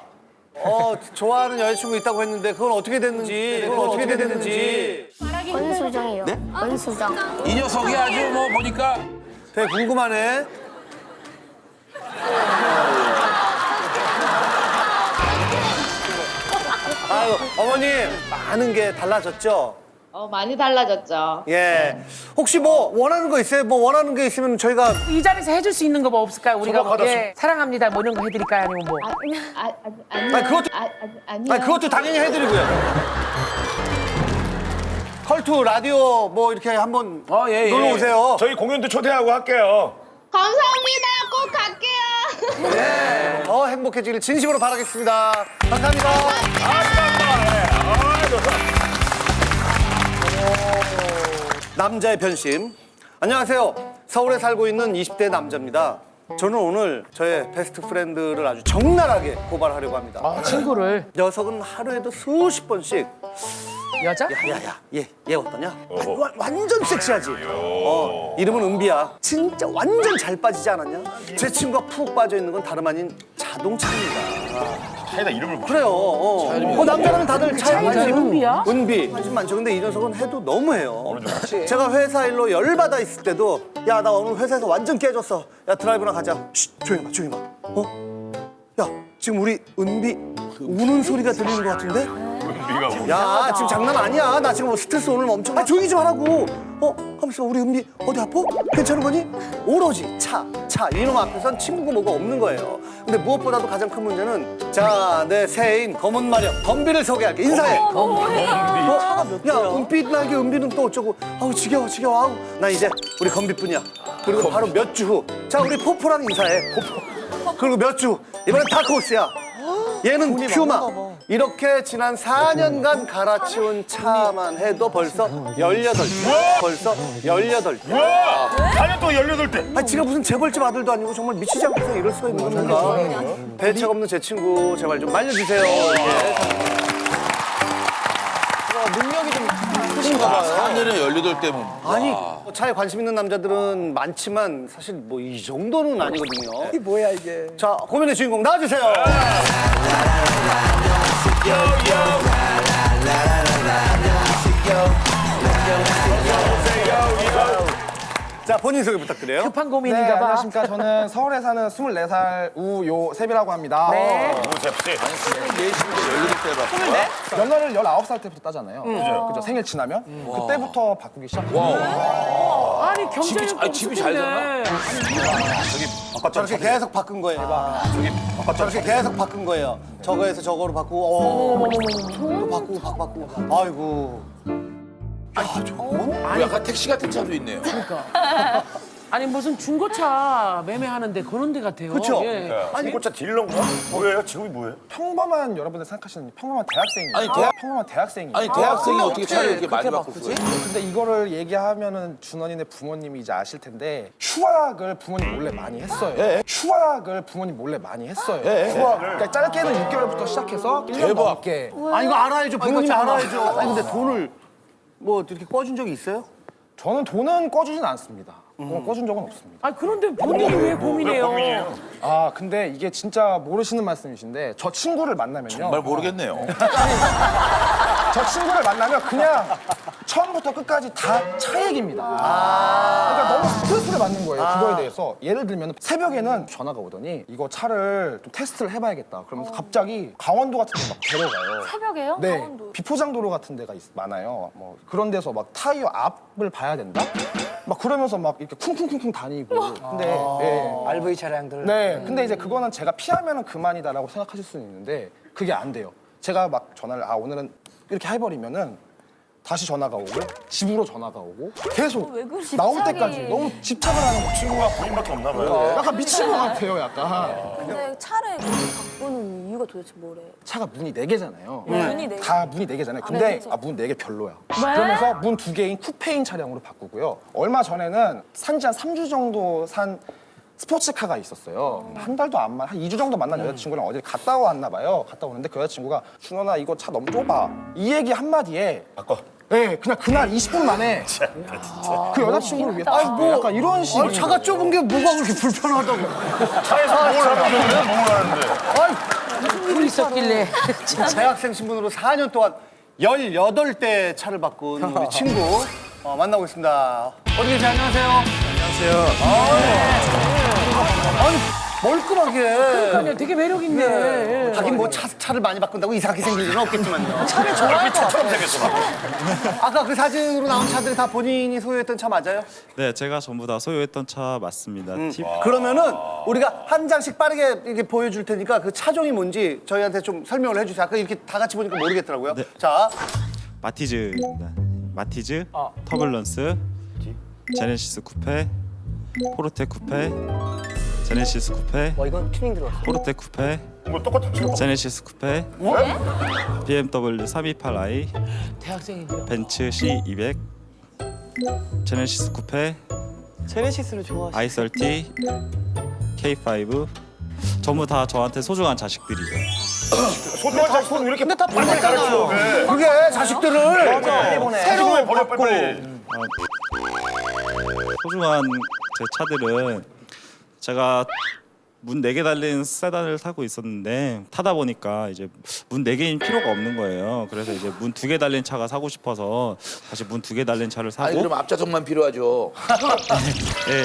좋아하는 여자친구 있다고 했는데 그건 어떻게 됐는지. 권수정이요. 네? 권수정. 이 녀석이 아주 뭐 보니까 되게 궁금하네. 아유 어머님 많은 게 달라졌죠? 많이 달라졌죠. 예. 혹시 뭐 원하는 거 있어요? 뭐 원하는 게 있으면 저희가 이 자리에서 해줄 수 있는 거 뭐 없을까요? 우리가 소박하다, 예, 사랑합니다 뭐 이런 거 해드릴까요? 아니면 뭐? 아니요. 아니, 그것도- 아니요. 아니 그것도 당연히 해드리고요. 컬투 라디오 뭐 이렇게 한번 예, 놀러 오세요. 저희 공연도 초대하고 할게요. 감사합니다. 꼭 갈게요. 네. 더 행복해지길 진심으로 바라겠습니다. 감사합니다. 남자의 변심. 안녕하세요. 서울에 살고 있는 20대 남자입니다. 저는 오늘 저의 베스트 프렌드를 아주 적나라하게 고발하려고 합니다. 친구를. 녀석은 하루에도 수십 번씩 여자? 야야야 얘 어떠냐? 완전 섹시하지? 이름은 은비야. 진짜 완전 잘 빠지지 않았냐? 제 친구가 푹 빠져 있는 건 다름 아닌 자동차입니다. 차에다 이름을 못. 그래요. 남자라면 다들 차에 차이가 은비야? 은비. 관심 많죠. 근데 이 녀석은 해도 너무해요. 제가 회사 일로 열받아 있을 때도 야 나 오늘 회사에서 완전 깨졌어. 야 드라이브나 가자. 쉿 조용히 마. 야 지금 우리 은비 우는 소리가 들리는 것 같은데? 야 지금 장난 아니야. 나 지금 스트레스 오늘 엄청. 조용히 좀 하라고. 하면서 우리 은비 어디 아파? 괜찮은 거니? 오로지 차 이놈 앞에선 친구고 뭐가 없는 거예요. 근데 무엇보다도 가장 큰 문제는 자 내 새해인 검은 마력 덤비를 소개할게. 인사해. 야 은빛 나게 은비는 또 어쩌고. 아우 지겨워. 아우 나 이제 우리 건비뿐이야. 그리고 바로 몇 주 후 자 우리 포포랑 인사해. 그리고 몇 주 이번엔 다크호스야. 얘는 퓨마. 이렇게 지난 4년간 갈아치운 차만 해도 벌써 18대. 벌써 18대. 우와! 4년 동안 18대. 아니 지가 무슨 재벌집 아들도 아니고 정말 미치지 않고서 이럴 수가 있는 겁니까? 대책 없는 제 친구 제발 좀 말려주세요. 능력이 좀 크신가 봐요. 4년에 18대면. 아니 차에 관심 있는 남자들은 많지만 사실 뭐 이 정도는 아니거든요. 이게 뭐야 이게. 자 고민의 주인공 나와주세요. 자 본인 소개 부탁드려요. 급한 고민인가 봐. 안녕하십니까. 저는 서울에 사는 24살 우요셉이라고 합니다. 네. 우셉 씨. 14대라. 연하를 19살 때부터 따잖아요. 그죠? 생일 지나면 그때부터 바꾸기 시작해요. 아니 경쟁이 집이 잘 되나? 저렇게 계속 바꾼 거예요. 저렇게 계속 바꾼 거예요. 저거에서 저거로 바꾸고, 또 바꾸고. 아이고. 약간 택시 같은 차도 있네요. 그러니까. 아니 무슨 중고차 매매하는데 그런 데 같아요. 그쵸? 예. 아니 고차 딜러인가? 뭐예요? 직업이 뭐예요? 평범한 여러분들 생각하시는 평범한 대학생이에요. 평범한 대학생이에요. 아니 대학생이 어떻게 차를 이렇게 많이 바꿀 수가 있어요? 근데 이거를 얘기하면은 준원이네 부모님이 이제 아실 텐데 휴학을 부모님 몰래 많이 했어요. 휴학을 부모님 몰래 많이 했어요. 그러니까 짧게는 6개월부터 시작해서 1년 넘게. 아니 이거 알아야죠. 부모님이 알아야죠. 아니 근데 돈을 뭐 이렇게 꿔준 적이 있어요? 저는 돈은 꿔주진 않습니다. 꿔준 적은 없습니다. 아 그런데 본인이 왜 고민해요? 아 근데 이게 진짜 모르시는 말씀이신데 저 친구를 만나면요. 정말 모르겠네요. 저 친구를 만나면 그냥 처음부터 끝까지 다 차 얘기입니다. 그러니까 너무 스트레스를 받는 거예요. 그거에 대해서. 예를 들면 새벽에는 전화가 오더니 이거 차를 좀 테스트를 해봐야겠다. 그러면서 갑자기 강원도 같은 데 막 데려가요. 새벽에요? 네, 강원도. 비포장도로 같은 데가 많아요. 뭐 그런 데서 막 타이어 앞을 봐야 된다? 막 그러면서 막 이렇게 쿵쿵쿵쿵 다니고. 근데 RV 차량들. 네, 근데 이제 그거는 제가 피하면 그만이다라고 생각하실 수는 있는데 그게 안 돼요. 제가 막 전화를 오늘은 이렇게 해버리면은 다시 전화가 오고 집으로 전화가 오고 계속 나올 때까지 너무 집착을 하는 거예요. 친구가 본인밖에 없나 봐요. 약간 미친 것 같아요, 약간. 근데 차를 그렇게 바꾸는 이유가 도대체 뭐래요? 차가 문이 4개잖아요. 문이 4개. 다 문이 4개잖아요. 근데 그래서? 문 4개 별로야. 그러면서 문 2개인 쿠페인 차량으로 바꾸고요. 얼마 전에는 산지 한 3주 정도 산 스포츠카가 있었어요. 한 달도 안 한 2주 정도 만난 여자친구랑 어딜 갔다 왔나 봐요. 갔다 오는데 그 여자친구가 준원아 이거 차 너무 좁아. 이 얘기 한마디에 바꿔. 네, 그냥 그날 20분 만에 그 여자친구를 위해 약간 이런 식으로 차가 좁은 게 뭐가 그렇게 불편하다고. 차에서 뭘 하는데 뭘 하는데? 무슨 일이 있었길래. 대학생 신분으로 4년 동안 18대 차를 바꾼 우리 친구 만나고 있습니다. 어디 계세요? 안녕하세요. 아니 멀끔하게. 그러니까요, 되게 매력 있네. 하긴 뭐 차를 많이 바꾼다고 이상하게 생길 일은 없겠지만요. 차를 좋아할 것 차처럼 같아요. 생겼어. 아까 그 사진으로 나온 차들이 다 본인이 소유했던 차 맞아요? 네, 제가 전부 다 소유했던 차 맞습니다. 그러면은 우리가 한 장씩 빠르게 이렇게 보여줄 테니까 그 차종이 뭔지 저희한테 좀 설명을 해주세요. 아까 이렇게 다 같이 보니까 모르겠더라고요. 네. 자, 마티즈입니다. 마티즈, 터블런스, 제네시스 쿠페, 포르테 쿠페, 제네시스 쿠페, 이건 튜닝 들어왔어. 포르테 쿠페, 뭐 똑같은 차. 제네시스 쿠페, BMW 328i, 대학생이고요. 벤츠 C200, 제네시스 쿠페, 제네시스를 좋아하시. i30, K5 전부 다 저한테 소중한 자식들이죠. 소중한 자식은 이렇게 근데 다 보냈잖아. 그게 자식들을 새로 버려 빨리. 소중한 제 차들은 제가 문 4개 달린 세단을 타고 있었는데 타다 보니까 이제 문 4개인 필요가 없는 거예요. 그래서 이제 문 2개 달린 차가 사고 싶어서 다시 문 2개 달린 차를 사고. 아니 그럼 앞좌석만 필요하죠. 예,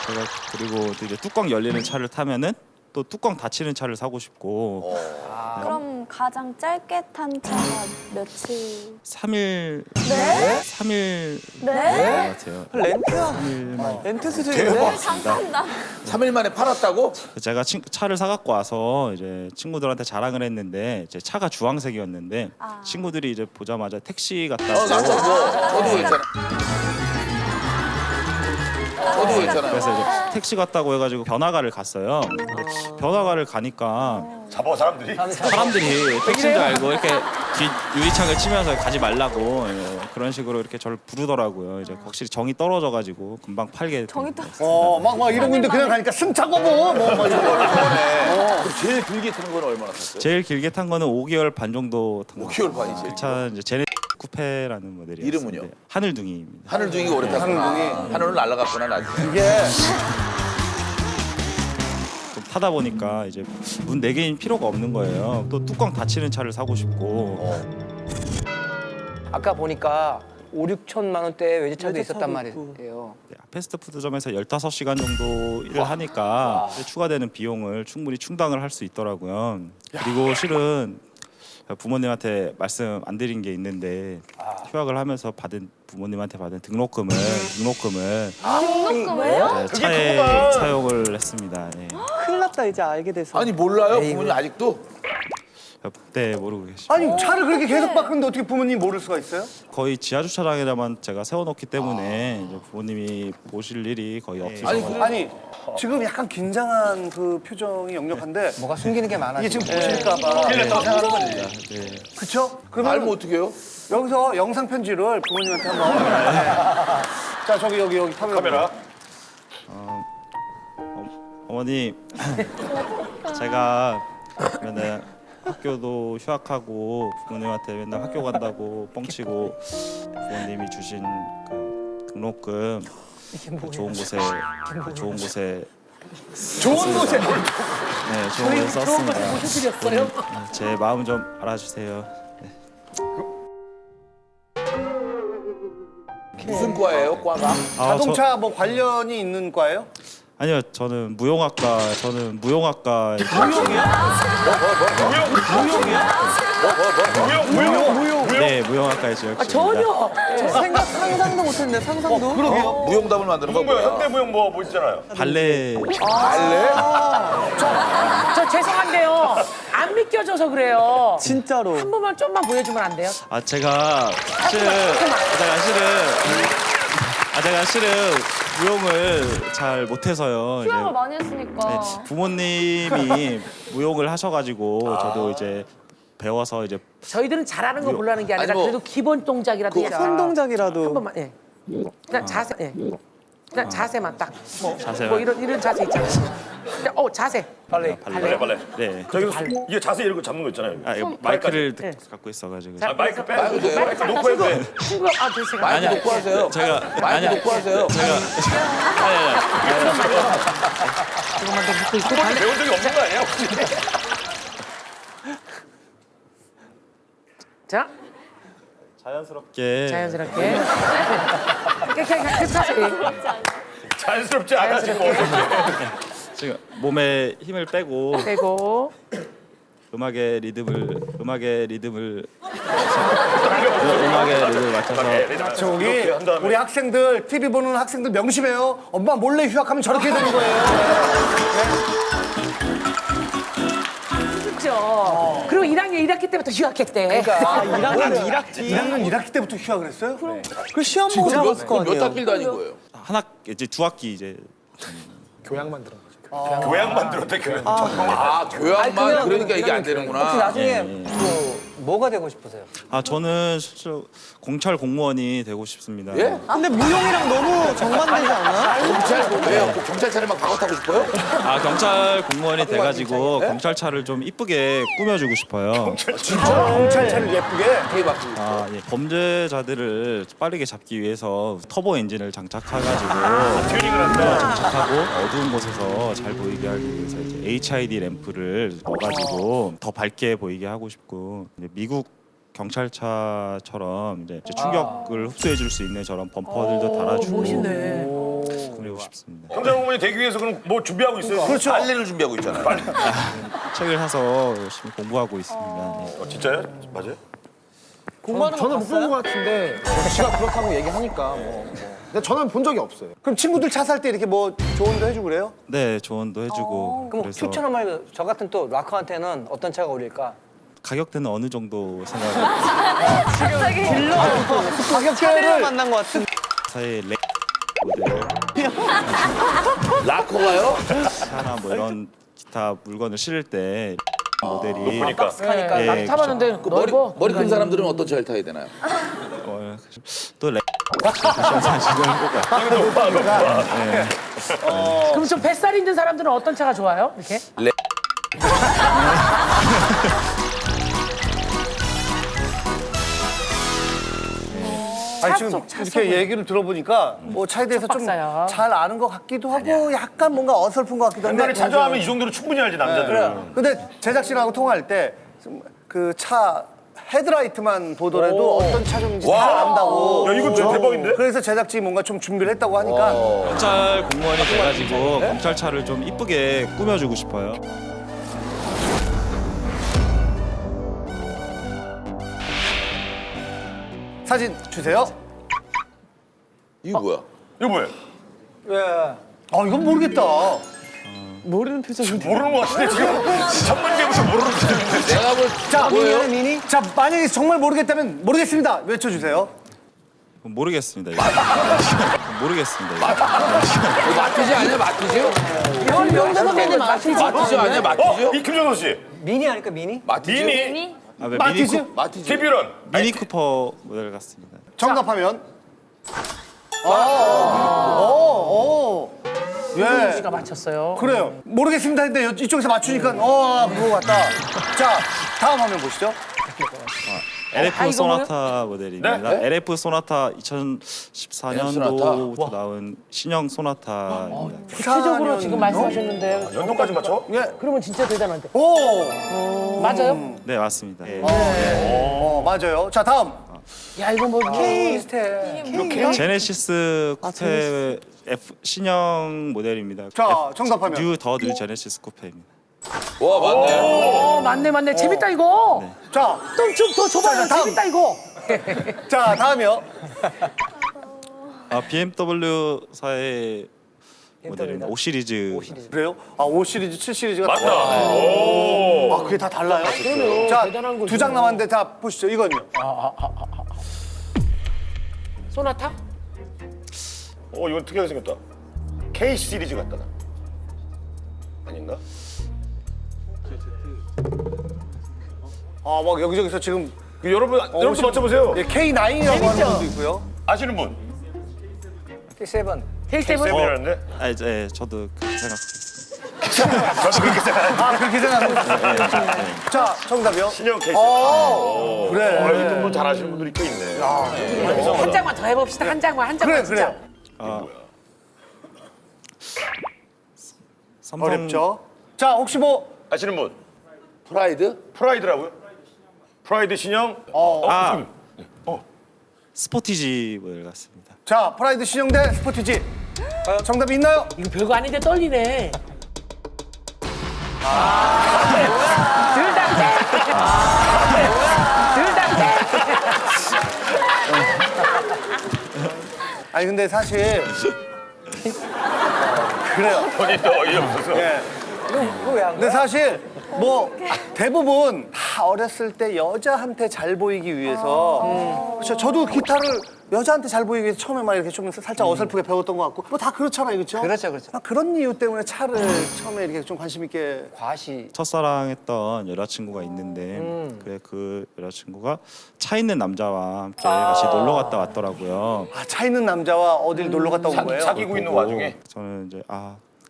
제가 그리고 또 이제 뚜껑 열리는 차를 타면은 또 뚜껑 닫히는 차를 사고 싶고. 그럼 가장 짧게 탄 차가 며칠? 3일. 네? 3일. 네? 같아요. 렌트야. 3일만. 렌트 수준인데? 잠깐만. 3일 만에 팔았다고? 제가 차를 사갖고 와서 이제 친구들한테 자랑을 했는데 이제 차가 주황색이었는데 친구들이 이제 보자마자 택시 같다고. 저도 있잖아. 저도 있잖아요. 그래서 이제 택시 같다고 해가지고 변화가를 갔어요. 근데 변화가를 가니까 잡아 사람들이. 사람들이 택시인 줄 알고 이렇게 뒤 유리창을 치면서 가지 말라고 그런 식으로 이렇게 저를 부르더라고요. 이제 확실히 정이 떨어져가지고 금방 팔게. 정이 떨어져. 막 이러고 있는데 그냥 가니까 승차고 뭐 이런 거. 제일 길게 타는 건 얼마나 탔어요? 제일 길게 탄 거는 5개월 반 정도 탄 거. 5개월 반이지. 그 차 이제 제네 쿠페라는 모델이었어요. 이름은요? 하늘둥이입니다. 하늘둥이가 오래 탔구나. 하늘은 날아갔구나 나중에. 이게 좀 타다 보니까 이제 문 4개인 필요가 없는 거예요. 또 뚜껑 닫히는 차를 사고 싶고. 아까 보니까 5, 6천만 원대 외제차도 있었단 말이에요. 패스트푸드점에서 15시간 정도 일을 하니까 추가되는 비용을 충분히 충당을 할 수 있더라고요. 그리고 실은 부모님한테 말씀 안 드린 게 있는데 휴학을 하면서 부모님한테 받은 등록금을 등록금을요? 차에 사용을 했습니다. 네. 큰일 났다 이제 알게 돼서. 아니 몰라요 부모님 아직도? 네, 모르고 계시죠. 아니 차를 그렇게 계속 바꾸는데 어떻게 부모님 모를 수가 있어요? 거의 지하 주차장에다만 제가 세워놓기 때문에 이제 부모님이 보실 일이 거의 없으셔서. 아니 지금 약간 긴장한 그 표정이 역력한데 뭐가 숨기는 게 많아. 이게 지금 보실까봐. 네. 그쵸? 그러면 알면 어떡해요? 여기서 영상 편지를 부모님한테 한번. 자 저기 여기 카메라. 어머니, 제가 맨날 학교도 휴학하고 부모님한테 맨날 학교 간다고 뻥치고 부모님이 주신 그 등록금 좋은 곳에 네, 좋은 곳에 썼습니다. 모셔드렸어요? 제 마음 좀 알아주세요. 네. 무슨 과예요, 과가? 자동차 뭐 관련이 있는 과예요? 아니요, 저는 무용학과. 네, 무용학과에 재학 중입니다. 상상도 못했네, 상상도. 그러게요. 무용담을 만드는 거 뭐야? 현대무용 뭐 있잖아요. 발레. 발레? 저 죄송한데요. 안 믿겨져서 그래요. 진짜로. 한 번만 좀만 보여주면 안 돼요? 제가 실은 무용을 잘 못해서요. 휴학을 이제 많이 했으니까. 네, 부모님이 무용을 하셔가지고 저도 이제 배워서 이제 저희들은 잘하는 거 몰라는 게 아니라 아니, 뭐, 그래도 기본 동작이라도 그 손 동작이라도. 한 번만. 예. 그냥 자세. 예. 그냥 자세만 딱. 자세만. 뭐 이런 자세 있잖아요. 그냥, 자세. 발레. 네. 저기 이게 자세 이런 거 잡는 거 있잖아요. 이거 마이크를 갖고 있어가지고. 마이크 빼. 마이크 돼요? 마이크 놓고 해도 돼. 친구가 제가 마이크 놓고 하세요. 마이크 놓고 하세요. 이것만 더 묶고 있고. 배운 적이 없는 거 아니야 혹시? 자. 자연스럽게. 자연스럽지 않아 지금. 지금 몸에 힘을 빼고 음악의 리듬을 맞춰서 저기 우리 학생들 TV 보는 학생들 명심해요. 엄마 몰래 휴학하면 저렇게 되는 거예요. 그렇죠. 그리고 1학년 1학기 때부터 휴학했대. 그러니까 1학년 1학기 때부터 휴학을 했어요? 그 시험 보고 들어갔을 거 몇 아니에요. 학기를 다닌 거예요? 이제 두 학기 이제 교양만 들은 거죠. 교양만 들었대 교양. 교양만 그러니까 이게 안 혹시 되는구나. 나중에 뭐가 되고 싶으세요? 저는 실제로 공찰 공무원이 되고 싶습니다. 예? 근데 무용이랑 너무 정반대지 않아? 왜요? 경찰차를 막 바꿔 타고 싶어요? 경찰 공무원이 돼가지고 경찰차를 좀 이쁘게 꾸며주고 싶어요. 진짜 경찰차를 예쁘게? 예. 범죄자들을 빠르게 잡기 위해서 터보 엔진을 장착해가지고 장착하고 어두운 곳에서 잘 보이게 하기 위해서 이제 HID 램프를 넣어가지고 더 밝게 보이게 하고 싶고 이제 미국 경찰차처럼 이제 충격을 흡수해줄 수 있는 저런 범퍼들도 달아주고 멋있네. 그러고 싶습니다. 경찰 공무원이 되기 위해서 그럼 뭐 준비하고 있어요? 그렇죠. 빨래를 준비하고 있잖아요. 책을 사서 열심히 공부하고 있습니다. 네. 진짜요? 맞아요? 저는 못 본 것 같은데 지가 그렇다고 얘기하니까 뭐. 근데 저는 본 적이 없어요. 그럼 친구들 차 살 때 이렇게 뭐 조언도 해주고 그래요? 네, 조언도 해주고 그럼 그래서 큐처럼 말고 저 같은 또 락커한테는 어떤 차가 어울릴까? 가격대는 어느 정도 생각? 갑자기 가격대를 만난 것 같은. 사이 렉 모델 락커가요? 차나 뭐 이런 기타 물건을 실을 때 모델이 보니까. 그러니까 예, 나 타봤는데 넓어. 머리 큰 사람들은 어떤 차를 타야 되나요? 또 렉. 지금 그럼 좀 뱃살 있는 사람들은 어떤 차가 좋아요? 이렇게? 아니 지금 이렇게 얘기를 들어보니까 뭐 차에 대해서 좀 빡빡사요. 잘 아는 것 같기도 하고 약간 뭔가 어설픈 것 같기도 한데 옛날에 차주하면 이 정도로 충분히 알지 남자들은. 근데 제작진하고 통화할 때 그 차 헤드라이트만 보더라도 어떤 차 종인지 잘 안다고. 야, 이거 진짜 대박인데? 그래서 제작진이 뭔가 좀 준비를 했다고 하니까 경찰 공무원이 돼가지고 경찰차를 좀 이쁘게 꾸며주고 싶어요. 사진 주세요. 이거 뭐야? 이거 뭐예요? 예. 이건 모르겠다. 모르는 표정인데. 모르는 것 같은데 지금 전문계부터 모르는 표정인데. 내가 볼 자, 뭐예요? 미니? 자, 만약에 정말 모르겠다면 모르겠습니다. 외쳐주세요. 모르겠습니다. 이거. 모르겠습니다. 이거. 마티즈 아니야 마티즈? 명대선배님 마티즈 아니야 마티즈? 이 김정선 씨. 미니 아닐까 미니? 마티즈? 미니? 네, 마티즈? 마티즈? 캐비런. 미니 쿠퍼 모델 같습니다. 정답하면. 윤정 예. 씨가 맞췄어요. 그래요. 모르겠습니다 했는데 이쪽에서 맞추니까 그거 같다. 자, 다음 화면 보시죠. LF 이거 소나타 모델입니다. 네? LF 소나타 2014년도부터 나온 신형 소나타입니다. 구체적으로 지금 말씀하셨는데 연도까지 맞춰? 예. 그러면 진짜 대단한데. 오. 맞아요? 네, 맞습니다. 맞아요. 자, 다음. 야 이거 뭐 K 스타일. 제네시스 쿠페 F 신형 모델입니다. 자, 정답하면. 뉴 제네시스 쿠페입니다. 와 맞네. 맞네. 재밌다 이거. 자, 좀더 줘봐요. 다음. 재밌다 이거. 자, 다음이요. BMW사의 모델입니다. 5 시리즈. 그래요? 아, 5 시리즈, 7 시리즈가 맞다. 아, 그게 다 달라요? 그러네요. 자, 대단한 거죠. 2장 남았는데 자, 보시죠. 이건요. 소나타? 이건 특이하게 생겼다. K 시리즈 같다. 나. 아닌가? 아, 막 여기저기서 지금 여러분도 맞춰보세요. 예, K9이라고 하는 분도 있고요. 아시는 분? K7. K7이라는데? 예, 저도 그렇게 생각했습니다. 저도 그렇게 생각합니다. 아, 그렇게 생각하는. 자, 정답이요. 신형 K7. 그래. 이분 잘 아시는 분들이 꽤 있네. 한 장만 더 해봅시다. 한 장만 그래, 진짜. 삼성 어렵죠? 자, 혹시 뭐 아시는 분? 프라이드? 프라이드라고요? 프라이드 신형? 스포티지 모델 같습니다. 자, 프라이드 신형 대 스포티지. 정답이 있나요? 이거 별거 아닌데 떨리네. 아니 근데 사실 그래요. 본인도 어이없어서. 예. 이거 왜 한 근데 거야? 사실 뭐 대부분 다 어렸을 때 여자한테 잘 보이기 위해서 그렇죠. 저도 기타를 여자한테 잘 보이기 위해서 처음에 막 이렇게 좀 살짝 어설프게 배웠던 것 같고 뭐 다 그렇잖아요, 그렇죠? 그렇죠. 그런 이유 때문에 차를 처음에 이렇게 좀 관심 있게 과시. 첫사랑했던 여자친구가 있는데 그 여자친구가 차 있는 남자와 함께 같이 놀러 갔다 왔더라고요. 아, 차 있는 남자와 어딜 놀러 갔다 온 거예요? 사귀고 있는 와중에? 저는 이제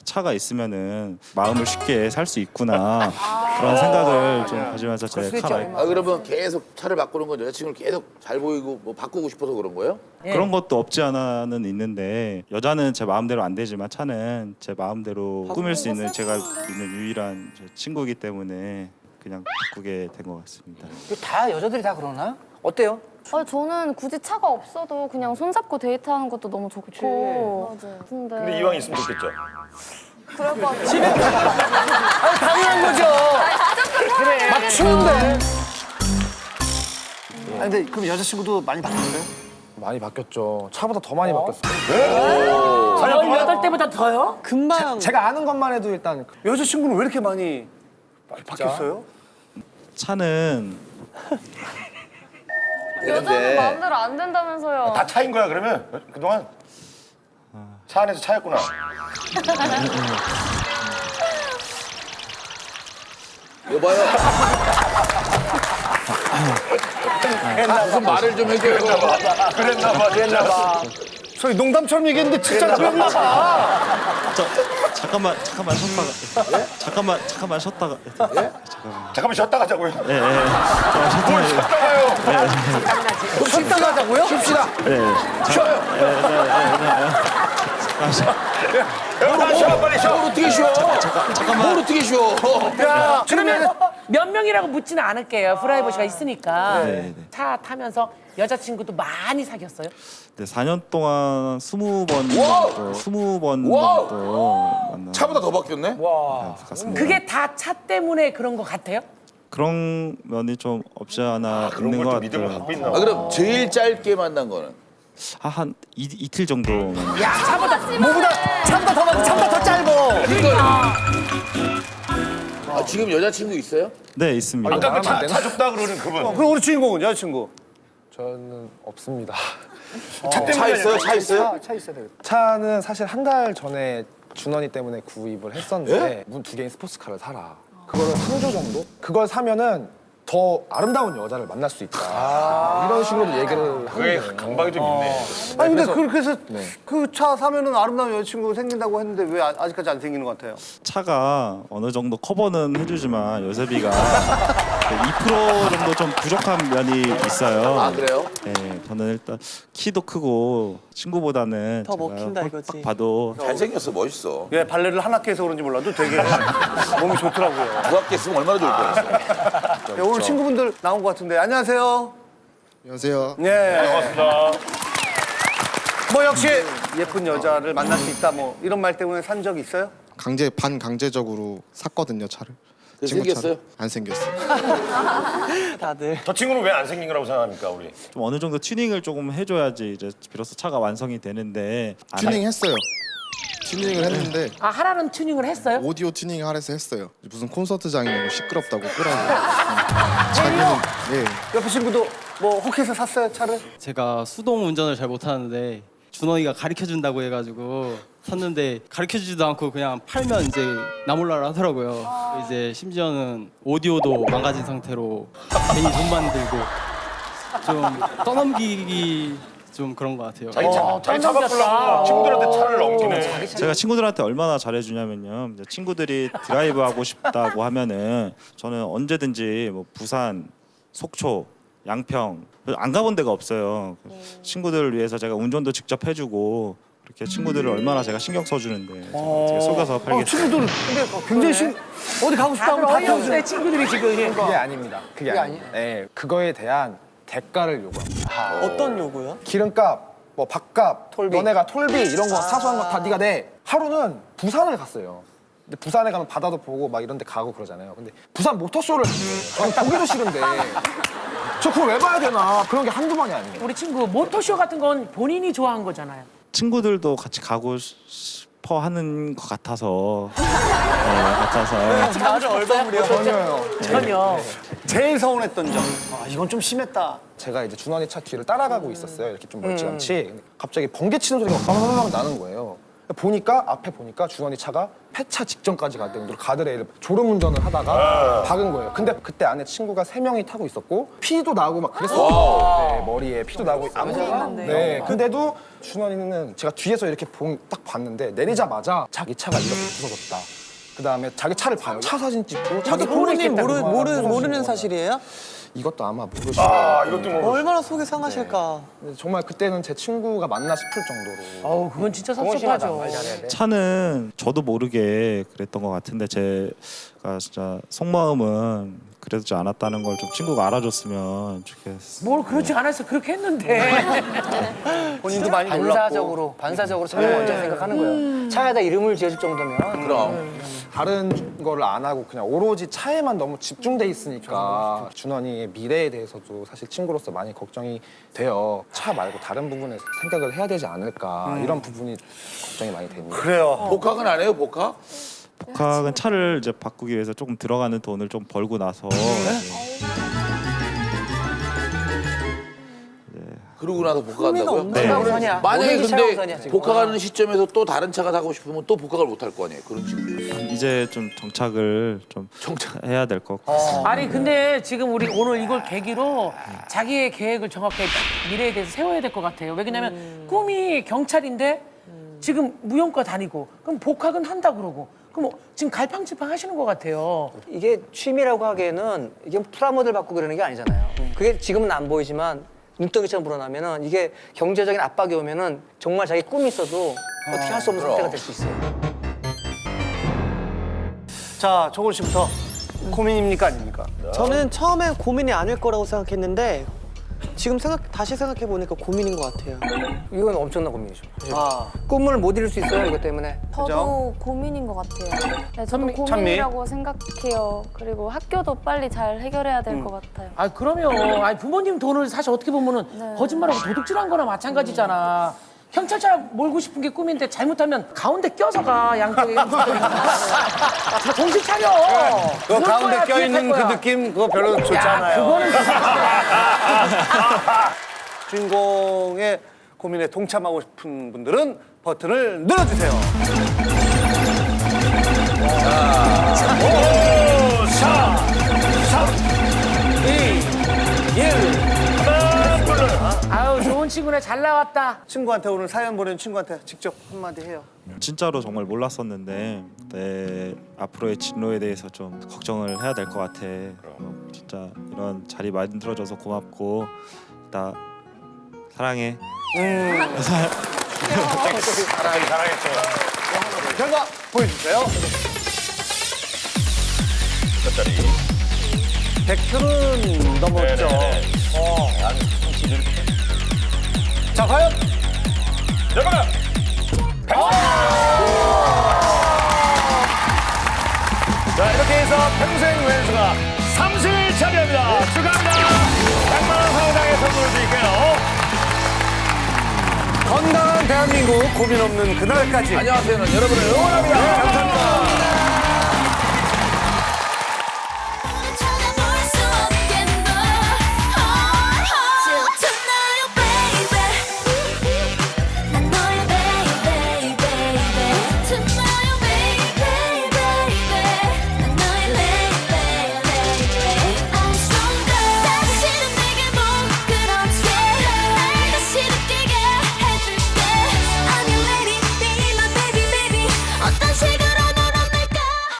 차가 있으면은 마음을 쉽게 살 수 있구나 그런 생각을 좀 가지면서 제 카라에 그러면 계속 차를 바꾸는 건 여자친구를 계속 잘 보이고 뭐 바꾸고 싶어서 그런 거예요? 그런 것도 없지 않아는 있는데 여자는 제 마음대로 안 되지만 차는 제 마음대로 꾸밀 수 있는 제가 있는 유일한 제 친구이기 때문에 그냥 바꾸게 된 것 같습니다. 다 여자들이 다 그러나? 어때요? 저는 굳이 차가 없어도 그냥 손잡고 데이트하는 것도 너무 좋고. 맞아요. 근데 이왕 있으면 좋겠죠. 그럴 것 같아요. 집에 당연한 거죠. 그래. 막 추운데. 아니 근데 그럼 여자친구도 많이 바뀌었어요? 많이 바뀌었죠. 차보다 더 많이 바뀌었어요. 18때보다 더요? 금방. 제가 아는 것만 해도 일단 여자친구는 왜 이렇게 많이 바뀌었어요? 차는 여자는 마음대로 안 된다면서요. 다 차인 거야 그러면? 그동안? 차 안에서 차였구나. 여봐요. 무슨 말을 좀 해줘요. 그랬나 봐. 저희 농담처럼 얘기했는데 진짜 그랬나 봐. 잠깐만 쉬었다가 잠깐만 쉬었다가 잠깐만 쉬었다 가자고요. 예. 뭘 쉬었다가요? 쉬었다 가자고요? 쉽시다. 쉬어요. 쉬어 빨리 쉬어. 뭘 어떻게 쉬어? 뭘 어떻게 쉬어? 야, 그러면 몇 명이라고 묻지는 않을게요. 프라이버시가 있으니까. 네. 차 타면서 여자친구도 많이 사귀었어요? 네, 4년 동안 20번 정도 만나. 차보다 더 바뀌었네? 와. 그게 다 차 때문에 그런 것 같아요? 그런 면이 좀 없지 않아 그런 있는 걸 것 좀 믿음을 같아요. 갖고 있나? 그럼 제일 짧게 만난 거는? 한 이틀 정도. 야, 차보다 차보다 더 많고 차보다 더 짧어. 지금 여자친구 있어요? 네, 있습니다. 아까 그 차 줬다 그러는 그분. 그럼 우리 주인공은 여자친구. 저는 없습니다. 차 있어요? 차 있어요? 차 있어야 되겠다. 차는 사실 한 달 전에 준원이 때문에 구입을 했었는데 문 2개인 스포츠카를 사라. 그거를 3조 정도? 그걸 사면은 더 아름다운 여자를 만날 수 있다. 이런 식으로 얘기를 그게 하는 거예요. 강박이 좀 있네. 아니 근데 그렇게 해서 네. 그 차 사면은 아름다운 여자친구 생긴다고 했는데 왜 아직까지 안 생기는 것 같아요? 차가 어느 정도 커버는 해주지만 요새비가 2% 정도 좀 부족한 면이 있어요. 아, 그래요? 네, 저는 일단 키도 크고 친구보다는 더 먹힌다 딱 이거지. 봐도 잘생겼어, 멋있어. 예, 발레를 한 학기 해서 그런지 몰라도 되게 몸이 좋더라고요. 두 학기 했으면 얼마나 좋을 뻔했어. 예, 오늘 친구분들 나온 것 같은데 안녕하세요. 안녕하세요. 네. 반갑습니다. 뭐 역시 예쁜 여자를 만날 수 있다 뭐 이런 말 때문에 산 적이 있어요? 반강제적으로 샀거든요, 차를. 그래서 친구 생겼어요? 차를. 안 생겼어요. 다들. 저 친구는 왜 안 생긴 거라고 생각합니까, 우리? 좀 어느 정도 튜닝을 조금 해줘야지 이제 비로소 차가 완성이 되는데 튜닝 했어요. 튜닝을 했는데 아 하나는 튜닝을 했어요? 오디오 튜닝 하래서 했어요. 무슨 콘서트장이 너무 시끄럽다고 끄라고. 자기는 네. 옆에 친구도 뭐 혹해서 샀어요 차를? 제가 수동 운전을 잘 못하는데 준원이가 가르쳐 준다고 해가지고 샀는데 가르쳐 주지도 않고 그냥 팔면 이제 나몰라라 하더라고요. 이제 심지어는 오디오도 망가진 상태로 괜히 돈만 들고 좀 떠넘기기 좀 그런 것 같아요. 자기 차 바꾸려고 친구들한테 차를 넘기네. 제가 친구들한테 얼마나 잘해주냐면요. 이제 친구들이 드라이브 하고 싶다고 하면은 저는 언제든지 뭐 부산, 속초, 양평 안 가본 데가 없어요. 친구들을 위해서 제가 운전도 직접 해주고 그렇게 친구들을 얼마나 제가 신경 써주는데 제가 속여서 팔겠어요. 친구들은 근데 굉장히 어디 가고 싶다고 다 태워주네 친구들이 지금 그게 아닙니다. 그게 아니에요. 네, 그거에 대한 대가를 요구합니다. 어떤 요구요? 기름값, 뭐 밥값, 너네가 톨비 이런 거 사소한 거 다 네가 내. 하루는 부산을 갔어요. 근데 부산에 가면 바다도 보고 막 이런 데 가고 그러잖아요. 근데 부산 모터쇼를 저는 보기도 싫은데 저 그걸 왜 봐야 되나. 그런 게 한두 번이 아니에요. 우리 친구 모터쇼 같은 건 본인이 좋아한 거잖아요. 친구들도 같이 가고 싶어 하는 것 같아서 같아서 아주 얼버무려. 전혀. 제일 서운했던 점. 아, 이건 좀 심했다. 제가 이제 준원이 차 뒤를 따라가고 있었어요. 이렇게 좀 멀찌감치. 근데 갑자기 번개 치는 소리가 빵빵빵 나는 거예요. 보니까 앞에 보니까 준원이 차가 폐차 직전까지 갈 정도로 가드레일을 졸음운전을 하다가 박은 거예요. 근데 그때 안에 친구가 3명이 타고 있었고 피도 나고 막 그랬어요. 네, 머리에 피도 나고 네, 근데도 준원이는 제가 뒤에서 이렇게 딱 봤는데 내리자마자 자기 차가 이렇게 부서졌다. 그다음에 자기 차를 봐요. 차 사진 찍고 자기 부모님 모르는 부서진 사실이에요? 이것도 아마 모르시고 이것도 모르시고. 얼마나 속이 상하실까. 근데 정말 그때는 제 친구가 맞나 싶을 정도로. 어우 그건 진짜 섭섭하죠. 차는 저도 모르게 그랬던 것 같은데 제가 진짜 속마음은 그러지 않았다는 걸 좀 친구가 알아줬으면 좋겠어요. 뭘 그렇지 않았어 그렇게 했는데. 본인도 많이 놀랐고. 반사적으로 차를 먼저 생각하는 거예요. 차에다 이름을 지어줄 정도면. 그럼. 다른 거를 안 하고 그냥 오로지 차에만 너무 집중돼 있으니까 준원이의 미래에 대해서도 사실 친구로서 많이 걱정이 돼요. 차 말고 다른 부분에 생각을 해야 되지 않을까 이런 부분이 걱정이 많이 됩니다. 그래요. 복학은 안 해요, 복학? 복학은 차를 이제 바꾸기 위해서 조금 들어가는 돈을 좀 벌고 나서 그러고 나서 복학한다고요? 네. 우선이야. 만약에 우선이야, 근데 지금. 복학하는 시점에서 또 다른 차가 타고 싶으면 또 복학을 못 할 거 아니에요, 그런 친구. 이제 좀 정착을 좀 해야 될 것 같습니다. 아니 근데 지금 우리 오늘 이걸 계기로 자기의 계획을 정확하게 미래에 대해서 세워야 될 것 같아요. 왜냐면 꿈이 경찰인데 지금 무용과 다니고 그럼 복학은 한다 그러고 그럼 지금 갈팡질팡 하시는 것 같아요. 이게 취미라고 하기에는 이게 프라모델 받고 그러는 게 아니잖아요. 그게 지금은 안 보이지만 눈덩이처럼 불어나면은 이게 경제적인 압박이 오면은 정말 자기 꿈이 있어도 어떻게 할 수 없는 상태가 될 수 있어요. 자, 조건 씨부터 고민입니까 아닙니까? 저는 처음엔 고민이 아닐 거라고 생각했는데 지금 다시 생각해 보니까 고민인 것 같아요. 이건 엄청난 고민이죠. 꿈을 못 이룰 수 있어요 이것 때문에. 저도 고민인 것 같아요. 네, 저도 고민이라고 생각해요. 그리고 학교도 빨리 잘 해결해야 될 것 같아요. 아 그러면 아니 부모님 돈을 사실 어떻게 보면은 네. 거짓말하고 도둑질한 거나 마찬가지잖아. 경찰차 몰고 싶은 게 꿈인데 잘못하면 가운데 껴서가 양쪽에. 정신 차려. 그 가운데 껴있는 그 느낌 그거 별로 좋지 않아요. 그거는 주인공의 고민에 동참하고 싶은 분들은 버튼을 눌러주세요. 5, 4, 3, 2, 1. 아유 좋은 친구네 잘 나왔다. 친구한테 오늘 사연 보낸 친구한테 직접 한마디 해요. 진짜로 정말 몰랐었는데 내 앞으로의 진로에 대해서 좀 걱정을 해야 될 것 같아. 진짜 이런 자리 만들어줘서 고맙고 나 사랑해. 사랑했죠. 결과 보여주세요. 몇 자리? 100표는 넘었죠. 한 자, 과연? 여러분! 자, 이렇게 해서 평생 왼수가 3승을 차지합니다. 축하합니다. 100만 원 상당의 선물을 드릴게요. 건강한 대한민국 고민 없는 그날까지. 안녕하세요는 여러분을 응원합니다. 네, 감사합니다. 어떤 시간